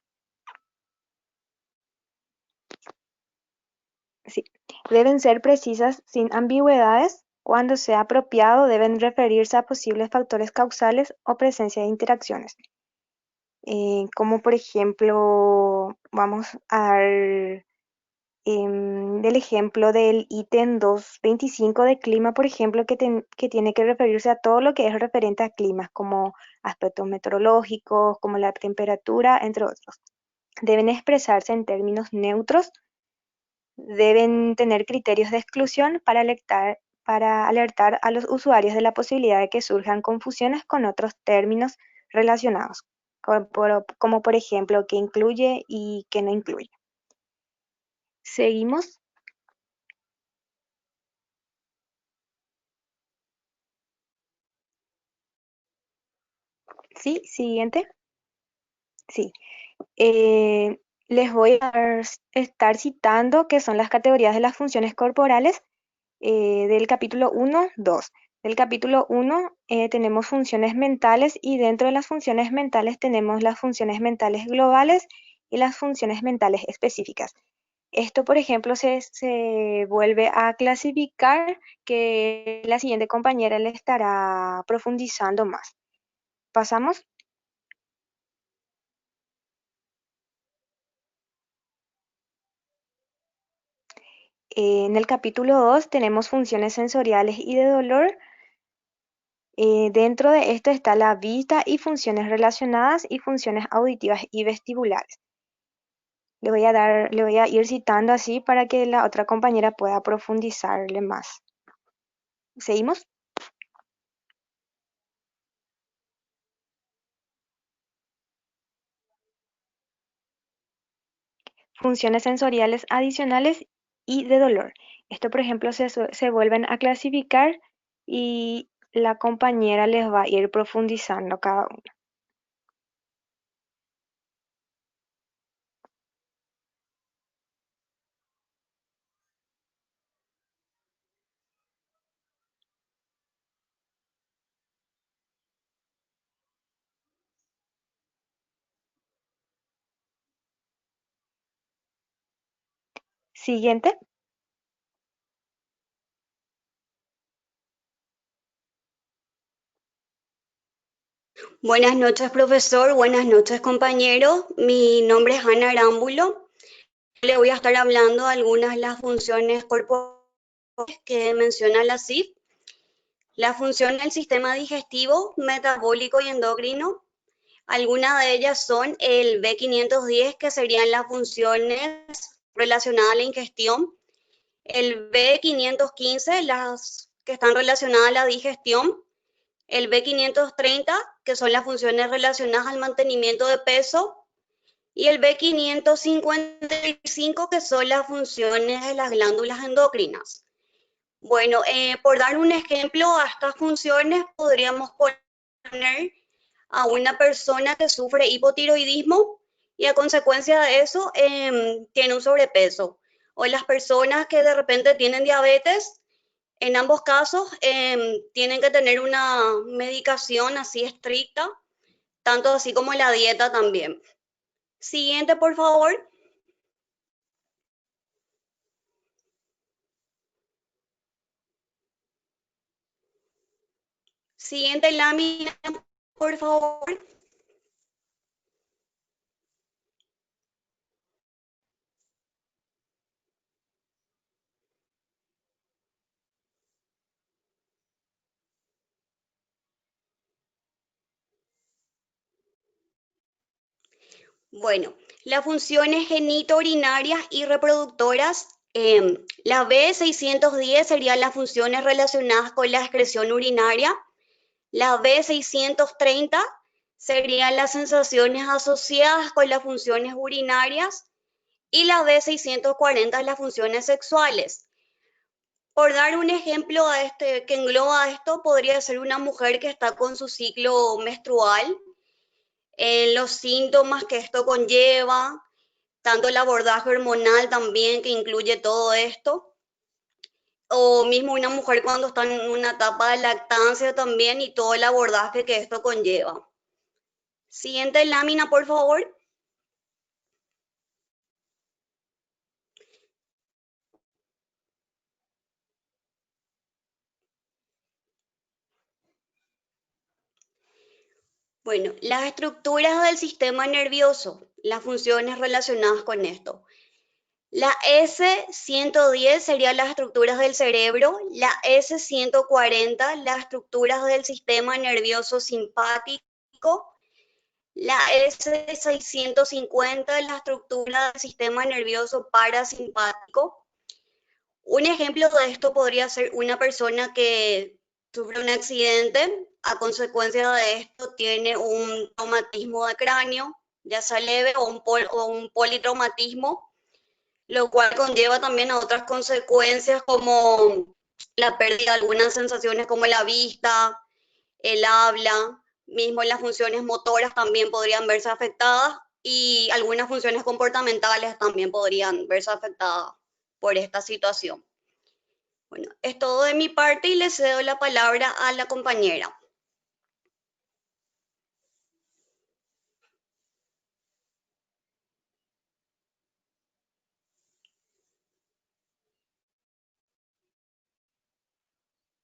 Sí, deben ser precisas sin ambigüedades. Cuando sea apropiado, deben referirse a posibles factores causales o presencia de interacciones. Como por ejemplo, vamos a dar del ejemplo del ítem 225 de clima, por ejemplo, que tiene que referirse a todo lo que es referente a climas, como aspectos meteorológicos, como la temperatura, entre otros. Deben expresarse en términos neutros. Deben tener criterios de exclusión para alertar a los usuarios de la posibilidad de que surjan confusiones con otros términos relacionados, como por ejemplo qué incluye y qué no incluye. Seguimos. Sí, siguiente. Sí. Les voy a estar citando qué son las categorías de las funciones corporales del capítulo 1, 2. Del capítulo 1 tenemos funciones mentales y dentro de las funciones mentales tenemos las funciones mentales globales y las funciones mentales específicas. Esto, por ejemplo, se vuelve a clasificar, que la siguiente compañera le estará profundizando más. ¿Pasamos? En el capítulo 2 tenemos funciones sensoriales y de dolor. Dentro de esto está la vista y funciones relacionadas y funciones auditivas y vestibulares. Le voy a ir citando así para que la otra compañera pueda profundizarle más. ¿Seguimos? Funciones sensoriales adicionales y de dolor. Esto, por ejemplo, se vuelven a clasificar y la compañera les va a ir profundizando cada uno. Siguiente. Buenas noches, profesor. Buenas noches, compañeros. Mi nombre es Ana Arámbulo. Le voy a estar hablando de algunas de las funciones corporales que menciona la CIF. La función del sistema digestivo, metabólico y endocrino. Algunas de ellas son el B510, que serían las funciones relacionadas a la ingestión. El B515, las que están relacionadas a la digestión. El B530, que son las funciones relacionadas al mantenimiento de peso, y el B555, que son las funciones de las glándulas endocrinas. Bueno, por dar un ejemplo a estas funciones, podríamos poner a una persona que sufre hipotiroidismo y a consecuencia de eso tiene un sobrepeso. O las personas que de repente tienen diabetes. En ambos casos tienen que tener una medicación así estricta, tanto así como la dieta también. Siguiente, por favor. Siguiente lámina, por favor. Bueno, las funciones genitourinarias y reproductoras, la B610 serían las funciones relacionadas con la excreción urinaria, la B630 serían las sensaciones asociadas con las funciones urinarias y la B640 las funciones sexuales. Por dar un ejemplo que engloba esto, podría ser una mujer que está con su ciclo menstrual, los síntomas que esto conlleva, tanto el abordaje hormonal también que incluye todo esto, o mismo una mujer cuando está en una etapa de lactancia también y todo el abordaje que esto conlleva. Siguiente lámina, por favor. Bueno, las estructuras del sistema nervioso, las funciones relacionadas con esto. La S110 serían las estructuras del cerebro, la S140 las estructuras del sistema nervioso simpático, la S650 la estructura del sistema nervioso parasimpático. Un ejemplo de esto podría ser una persona que sufre un accidente, a consecuencia de esto tiene un traumatismo de cráneo, ya sea leve o un politraumatismo, lo cual conlleva también a otras consecuencias como la pérdida de algunas sensaciones como la vista, el habla, mismo las funciones motoras también podrían verse afectadas y algunas funciones comportamentales también podrían verse afectadas por esta situación. Bueno, es todo de mi parte y le cedo la palabra a la compañera.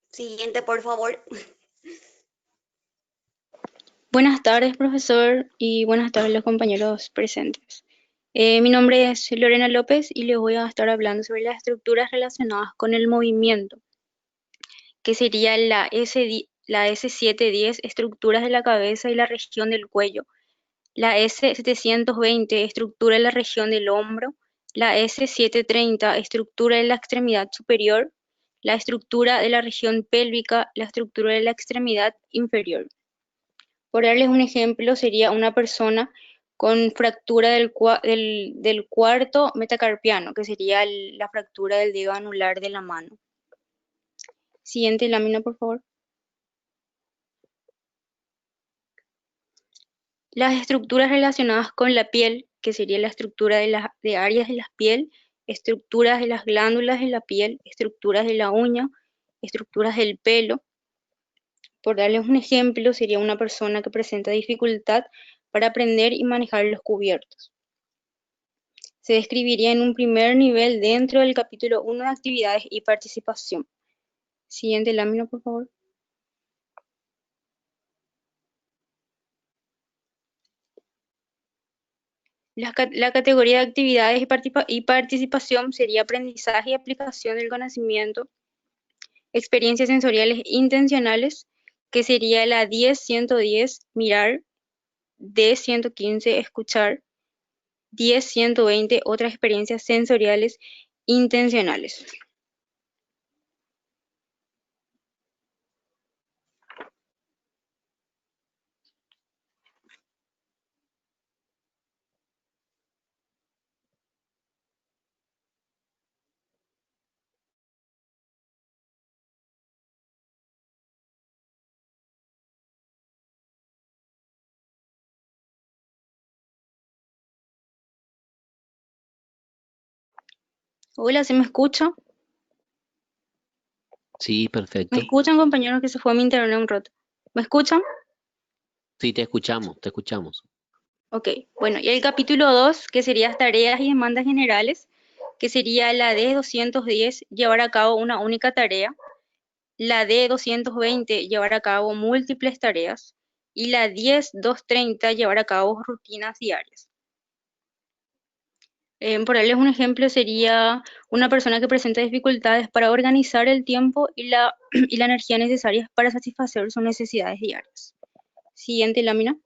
Siguiente, por favor. Buenas tardes, profesor, y buenas tardes a los compañeros presentes. Mi nombre es Lorena López y les voy a estar hablando sobre las estructuras relacionadas con el movimiento, que sería la S710, estructuras de la cabeza y la región del cuello, la S720, estructura de la región del hombro, la S730, estructura de la extremidad superior, la estructura de la región pélvica, la estructura de la extremidad inferior. Por darles un ejemplo, sería una persona con fractura del cuarto metacarpiano, que sería la fractura del dedo anular de la mano. Siguiente lámina, por favor. Las estructuras relacionadas con la piel, que sería la estructura de áreas de la piel, estructuras de las glándulas de la piel, estructuras de la uña, estructuras del pelo. Por darles un ejemplo, sería una persona que presenta dificultad para aprender y manejar los cubiertos. Se describiría en un primer nivel dentro del capítulo 1 de actividades y participación. Siguiente lámina, por favor. La categoría de actividades y participación sería aprendizaje y aplicación del conocimiento, experiencias sensoriales intencionales, que sería la 10-110, mirar, D-115, escuchar, 10-120, otras experiencias sensoriales intencionales. Hola, ¿se me escucha? Sí, ¿Me perfecto. escuchan, compañeros, que se fue mi internet un rato? ¿Me escuchan? Sí, te escuchamos, te escuchamos. Ok, bueno, y el capítulo 2, que sería tareas y demandas generales, que sería la D-210, llevar a cabo una única tarea, la D-220, llevar a cabo múltiples tareas, y la 10-230, llevar a cabo rutinas diarias. Por darles un ejemplo, sería una persona que presenta dificultades para organizar el tiempo y la energía necesarias para satisfacer sus necesidades diarias. Siguiente lámina.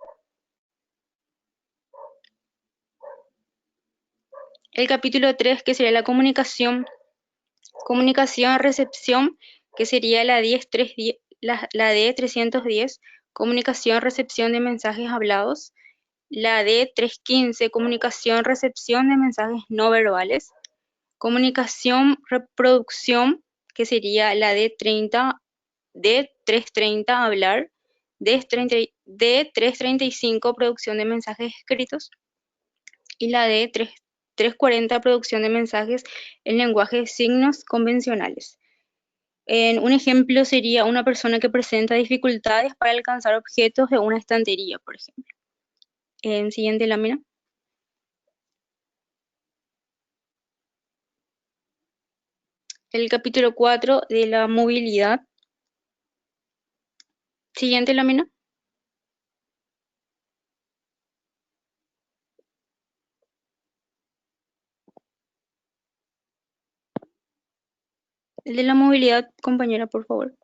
El capítulo 3, que sería la comunicación, recepción, que sería la D310, comunicación, recepción de mensajes hablados, la D315, comunicación, recepción de mensajes no verbales, comunicación, reproducción, que sería la D330, hablar, D335, producción de mensajes escritos, y la D340, producción de mensajes en lenguaje de signos convencionales. Un ejemplo sería una persona que presenta dificultades para alcanzar objetos de una estantería, por ejemplo. Siguiente lámina. El capítulo 4 de la movilidad. Siguiente lámina. El de la movilidad, compañera, por favor.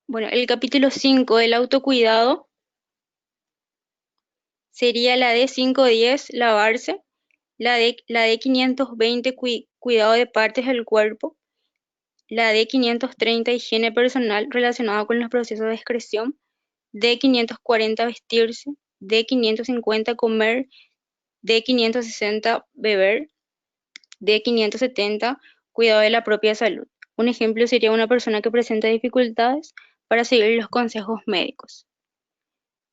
Bueno, el capítulo 5 del autocuidado sería la D510, lavarse, la D520, cuidado de partes del cuerpo, la D530, higiene personal relacionada con los procesos de excreción, D540, vestirse, D550, comer, D560, beber, D570, cuidado de la propia salud. Un ejemplo sería una persona que presenta dificultades para seguir los consejos médicos.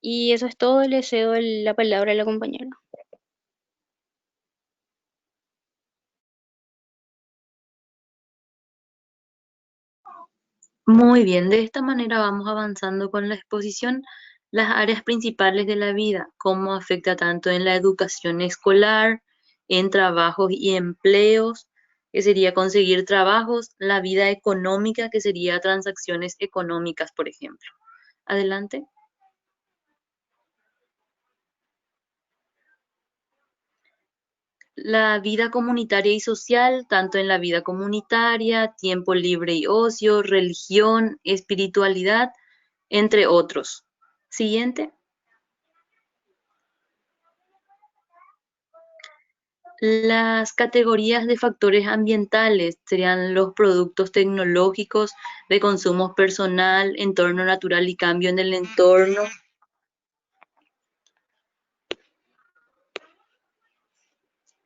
Y eso es todo, le cedo la palabra a la compañera. Muy bien, de esta manera vamos avanzando con la exposición, las áreas principales de la vida, cómo afecta tanto en la educación escolar, en trabajos y empleos, que sería conseguir trabajos, la vida económica, que sería transacciones económicas, por ejemplo. Adelante. La vida comunitaria y social, tanto en la vida comunitaria, tiempo libre y ocio, religión, espiritualidad, entre otros. Siguiente. Las categorías de factores ambientales serían los productos tecnológicos de consumo personal, entorno natural y cambio en el entorno.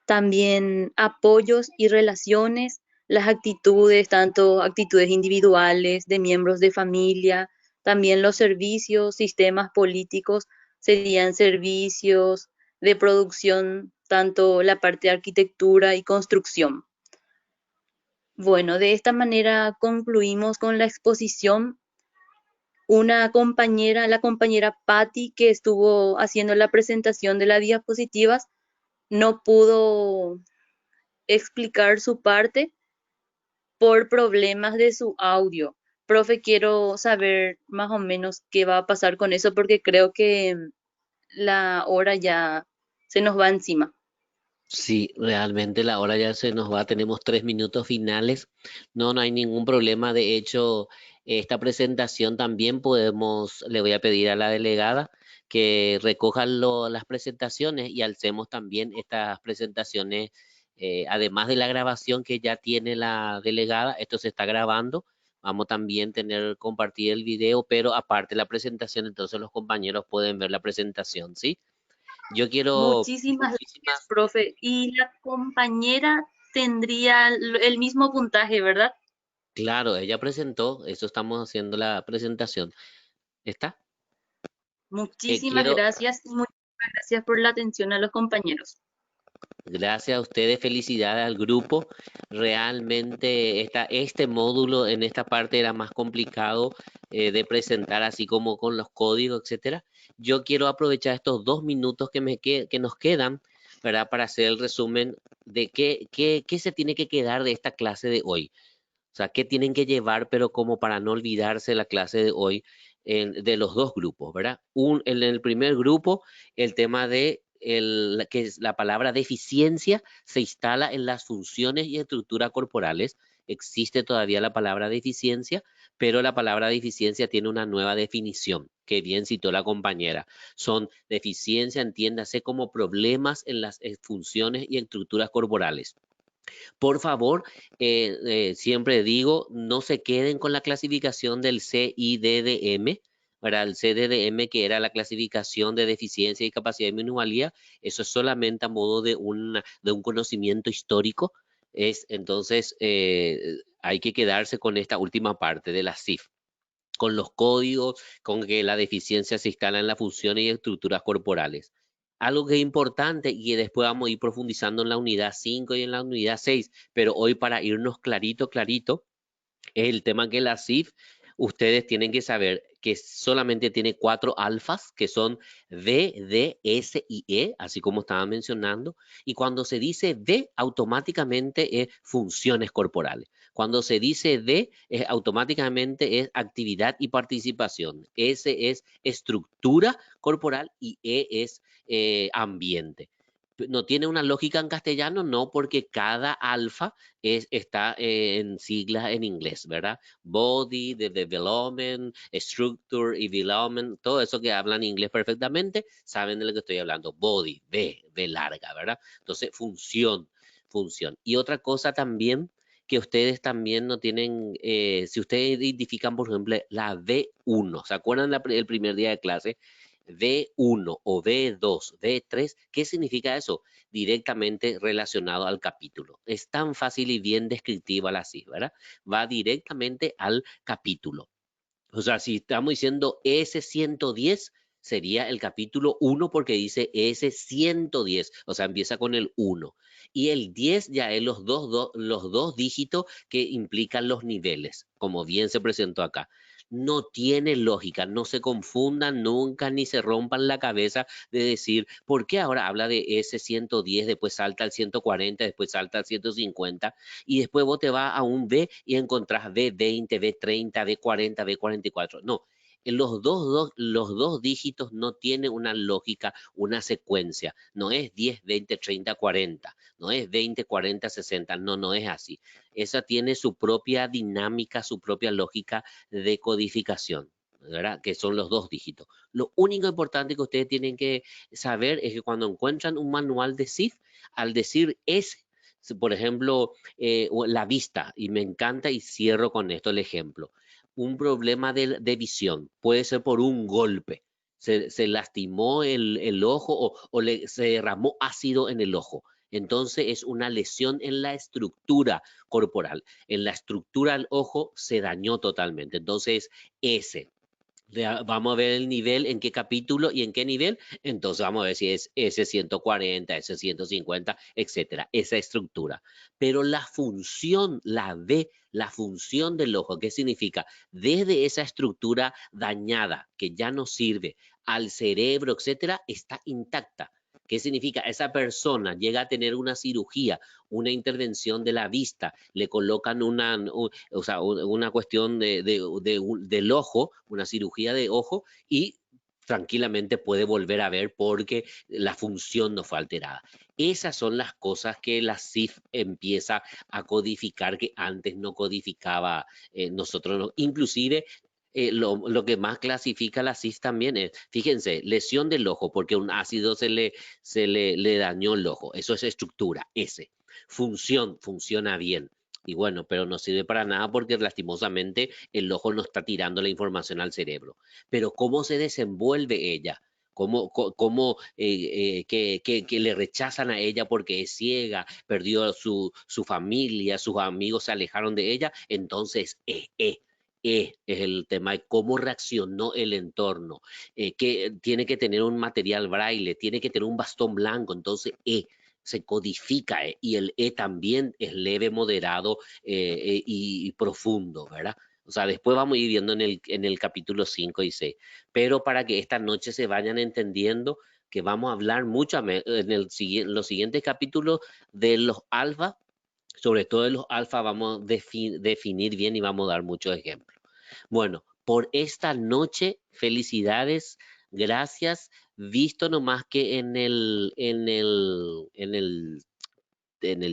También apoyos y relaciones, las actitudes, tanto actitudes individuales, de miembros de familia, también los servicios, sistemas políticos, serían servicios de producción, tanto la parte de arquitectura y construcción. Bueno, de esta manera concluimos con la exposición. Una compañera, la compañera Patti, que estuvo haciendo la presentación de las diapositivas, no pudo explicar su parte por problemas de su audio, Profe, quiero saber más o menos qué va a pasar con eso porque creo que la hora ya se nos va encima. Sí, realmente la hora ya se nos va, tenemos 3 minutos finales. No, no hay ningún problema. De hecho, esta presentación también podemos, le voy a pedir a la delegada que recoja las presentaciones y alcemos también estas presentaciones, además de la grabación que ya tiene la delegada, esto se está grabando. Vamos también tener compartir el video, pero aparte la presentación, entonces los compañeros pueden ver la presentación, ¿sí? Yo quiero, Muchísimas gracias, muchísimas. profe. Y la compañera tendría el mismo puntaje, ¿verdad? Claro, ella presentó, eso estamos haciendo la presentación. ¿Está? Muchísimas Quiero, gracias y muchísimas gracias por la atención a los compañeros. gracias a ustedes, felicidades al grupo. Realmente este módulo en esta parte era más complicado de presentar, así como con los códigos, etcétera. Yo quiero aprovechar estos 2 minutos que nos quedan, ¿verdad? Para hacer el resumen de qué se tiene que quedar de esta clase de hoy. O sea, ¿qué tienen que llevar, pero como para no olvidarse la clase de hoy de los dos grupos, ¿verdad? En el primer grupo, el tema de que es la palabra deficiencia se instala en las funciones y estructuras corporales. Existe todavía la palabra deficiencia, pero la palabra deficiencia tiene una nueva definición, que bien citó la compañera. Son deficiencia, entiéndase como problemas en las funciones y estructuras corporales. Por favor, siempre digo, no se queden con la clasificación del CIDDM, ¿verdad? El CDDM, que era la clasificación de deficiencia y capacidad de minusvalía, eso es solamente a modo de un conocimiento histórico. Entonces, hay que quedarse con esta última parte de la CIF, con los códigos, con que la deficiencia se instala en las funciones y estructuras corporales. Algo que es importante y que después vamos a ir profundizando en la unidad 5 y en la unidad 6, pero hoy para irnos clarito, es el tema que la CIF, ustedes tienen que saber que solamente tiene 4 alfas, que son D, D, S y E, así como estaba mencionando, y cuando se dice D, automáticamente es funciones corporales. Cuando se dice D, automáticamente es actividad y participación. S es estructura corporal y E es ambiente. No tiene una lógica en castellano, no, porque cada alfa está en siglas en inglés, ¿verdad? Body, the development, structure y development, todo eso que hablan inglés perfectamente, saben de lo que estoy hablando. Body, B larga, ¿verdad? Entonces, función. Y otra cosa también que ustedes también no tienen, si ustedes identifican, por ejemplo, la B1, ¿se acuerdan el primer día de clase? B1 o B2, B3, ¿qué significa eso? Directamente relacionado al capítulo. Es tan fácil y bien descriptiva la CIF, ¿verdad? Va directamente al capítulo. O sea, si estamos diciendo S110, sería el capítulo 1 porque dice S110, o sea, empieza con el 1. Y el 10 ya es los dos dígitos que implican los niveles, como bien se presentó acá. No tiene lógica, no se confundan nunca ni se rompan la cabeza de decir, ¿por qué ahora habla de S110, después salta al 140, después salta al 150 y después vos te vas a un B y encontrás B20, B30, B40, B44? No, los dos dígitos no tienen una lógica, una secuencia. No es 10, 20, 30, 40. No es 20, 40, 60. No, no es así. Esa tiene su propia dinámica, su propia lógica de codificación, ¿verdad? Que son los dos dígitos. Lo único importante que ustedes tienen que saber es que cuando encuentran un manual de CIF, al decir S, por ejemplo, la vista, y me encanta y cierro con esto el ejemplo, un problema de visión, puede ser por un golpe, se lastimó el ojo o se derramó ácido en el ojo. Entonces es una lesión en la estructura corporal. En la estructura del ojo se dañó totalmente. Entonces, vamos a ver el nivel, en qué capítulo y en qué nivel. Entonces vamos a ver si es S140, S150, etcétera. Esa estructura. Pero la función, la B, la función del ojo, ¿qué significa? Desde esa estructura dañada, que ya no sirve, al cerebro, etcétera, está intacta. ¿Qué significa? Esa persona llega a tener una cirugía, una intervención de la vista, le colocan una cuestión del ojo, una cirugía de ojo, y tranquilamente puede volver a ver porque la función no fue alterada. Esas son las cosas que la CIF empieza a codificar que antes no codificaba nosotros. Inclusive lo que más clasifica la CIF también es, fíjense, lesión del ojo porque un ácido le dañó el ojo. Eso es estructura, S. Función, funciona bien. Y bueno, pero no sirve para nada porque lastimosamente el ojo no está tirando la información al cerebro. Pero ¿cómo se desenvuelve ella? Que le rechazan a ella porque es ciega, perdió su familia, sus amigos se alejaron de ella? Entonces, es el tema de cómo reaccionó el entorno, que tiene que tener un material braille, tiene que tener un bastón blanco, entonces se codifica, y el también es leve, moderado y profundo, ¿verdad? O sea, después vamos a ir viendo en el capítulo 5 y 6, pero para que esta noche se vayan entendiendo que vamos a hablar mucho en los siguientes capítulos de los alfa, sobre todo de los alfa vamos a definir bien y vamos a dar muchos ejemplos. Bueno, por esta noche, felicidades, gracias. Visto nomás que en el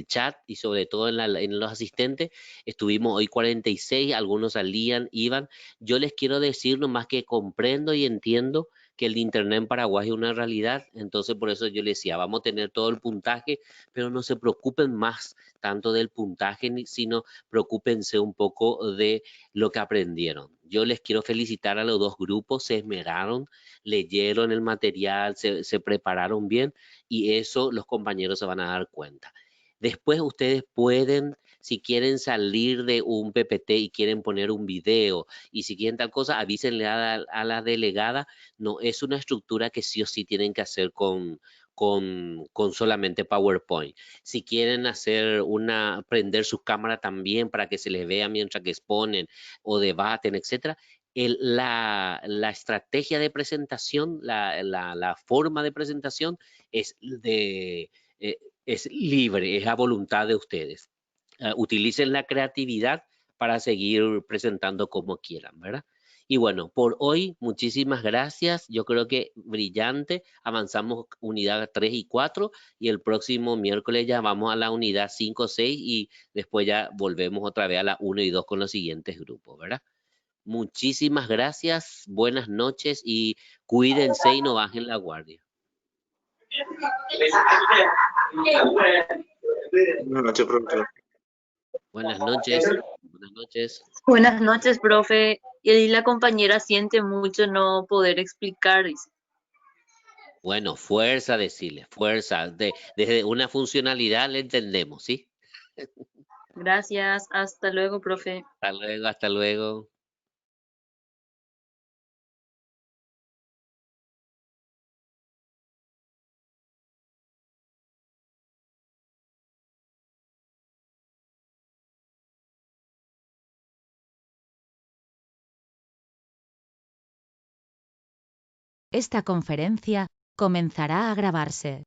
chat y sobre todo en los asistentes, estuvimos hoy 46, algunos salían, iban. Yo les quiero decir nomás que comprendo y entiendo que el internet en Paraguay es una realidad, entonces por eso yo les decía, vamos a tener todo el puntaje, pero no se preocupen más tanto del puntaje, sino preocúpense un poco de lo que aprendieron. Yo les quiero felicitar a los dos grupos, se esmeraron, leyeron el material, se prepararon bien, y eso los compañeros se van a dar cuenta. Después ustedes pueden, si quieren salir de un PPT y quieren poner un video, y si quieren tal cosa, avísenle a la delegada. No es una estructura que sí o sí tienen que hacer con solamente PowerPoint. Si quieren prender su cámara también para que se les vea mientras que exponen o debaten, etcétera. La estrategia de presentación, la forma de presentación es es libre, es a voluntad de ustedes. Utilicen la creatividad para seguir presentando como quieran, ¿verdad? Y bueno, por hoy, muchísimas gracias. Yo creo que brillante. Avanzamos unidad 3 y 4 y el próximo miércoles ya vamos a la unidad 5, 6 y después ya volvemos otra vez a la 1 y 2 con los siguientes grupos, ¿verdad? Muchísimas gracias, buenas noches y cuídense y no bajen la guardia. Buenas noches, profesor. Buenas noches. Buenas noches. Buenas noches, profe. Y la compañera siente mucho no poder explicar. Bueno, fuerza, decirle, fuerza. Desde una funcionalidad le entendemos, ¿sí? Gracias. Hasta luego, profe. Hasta luego, hasta luego. Esta conferencia comenzará a grabarse.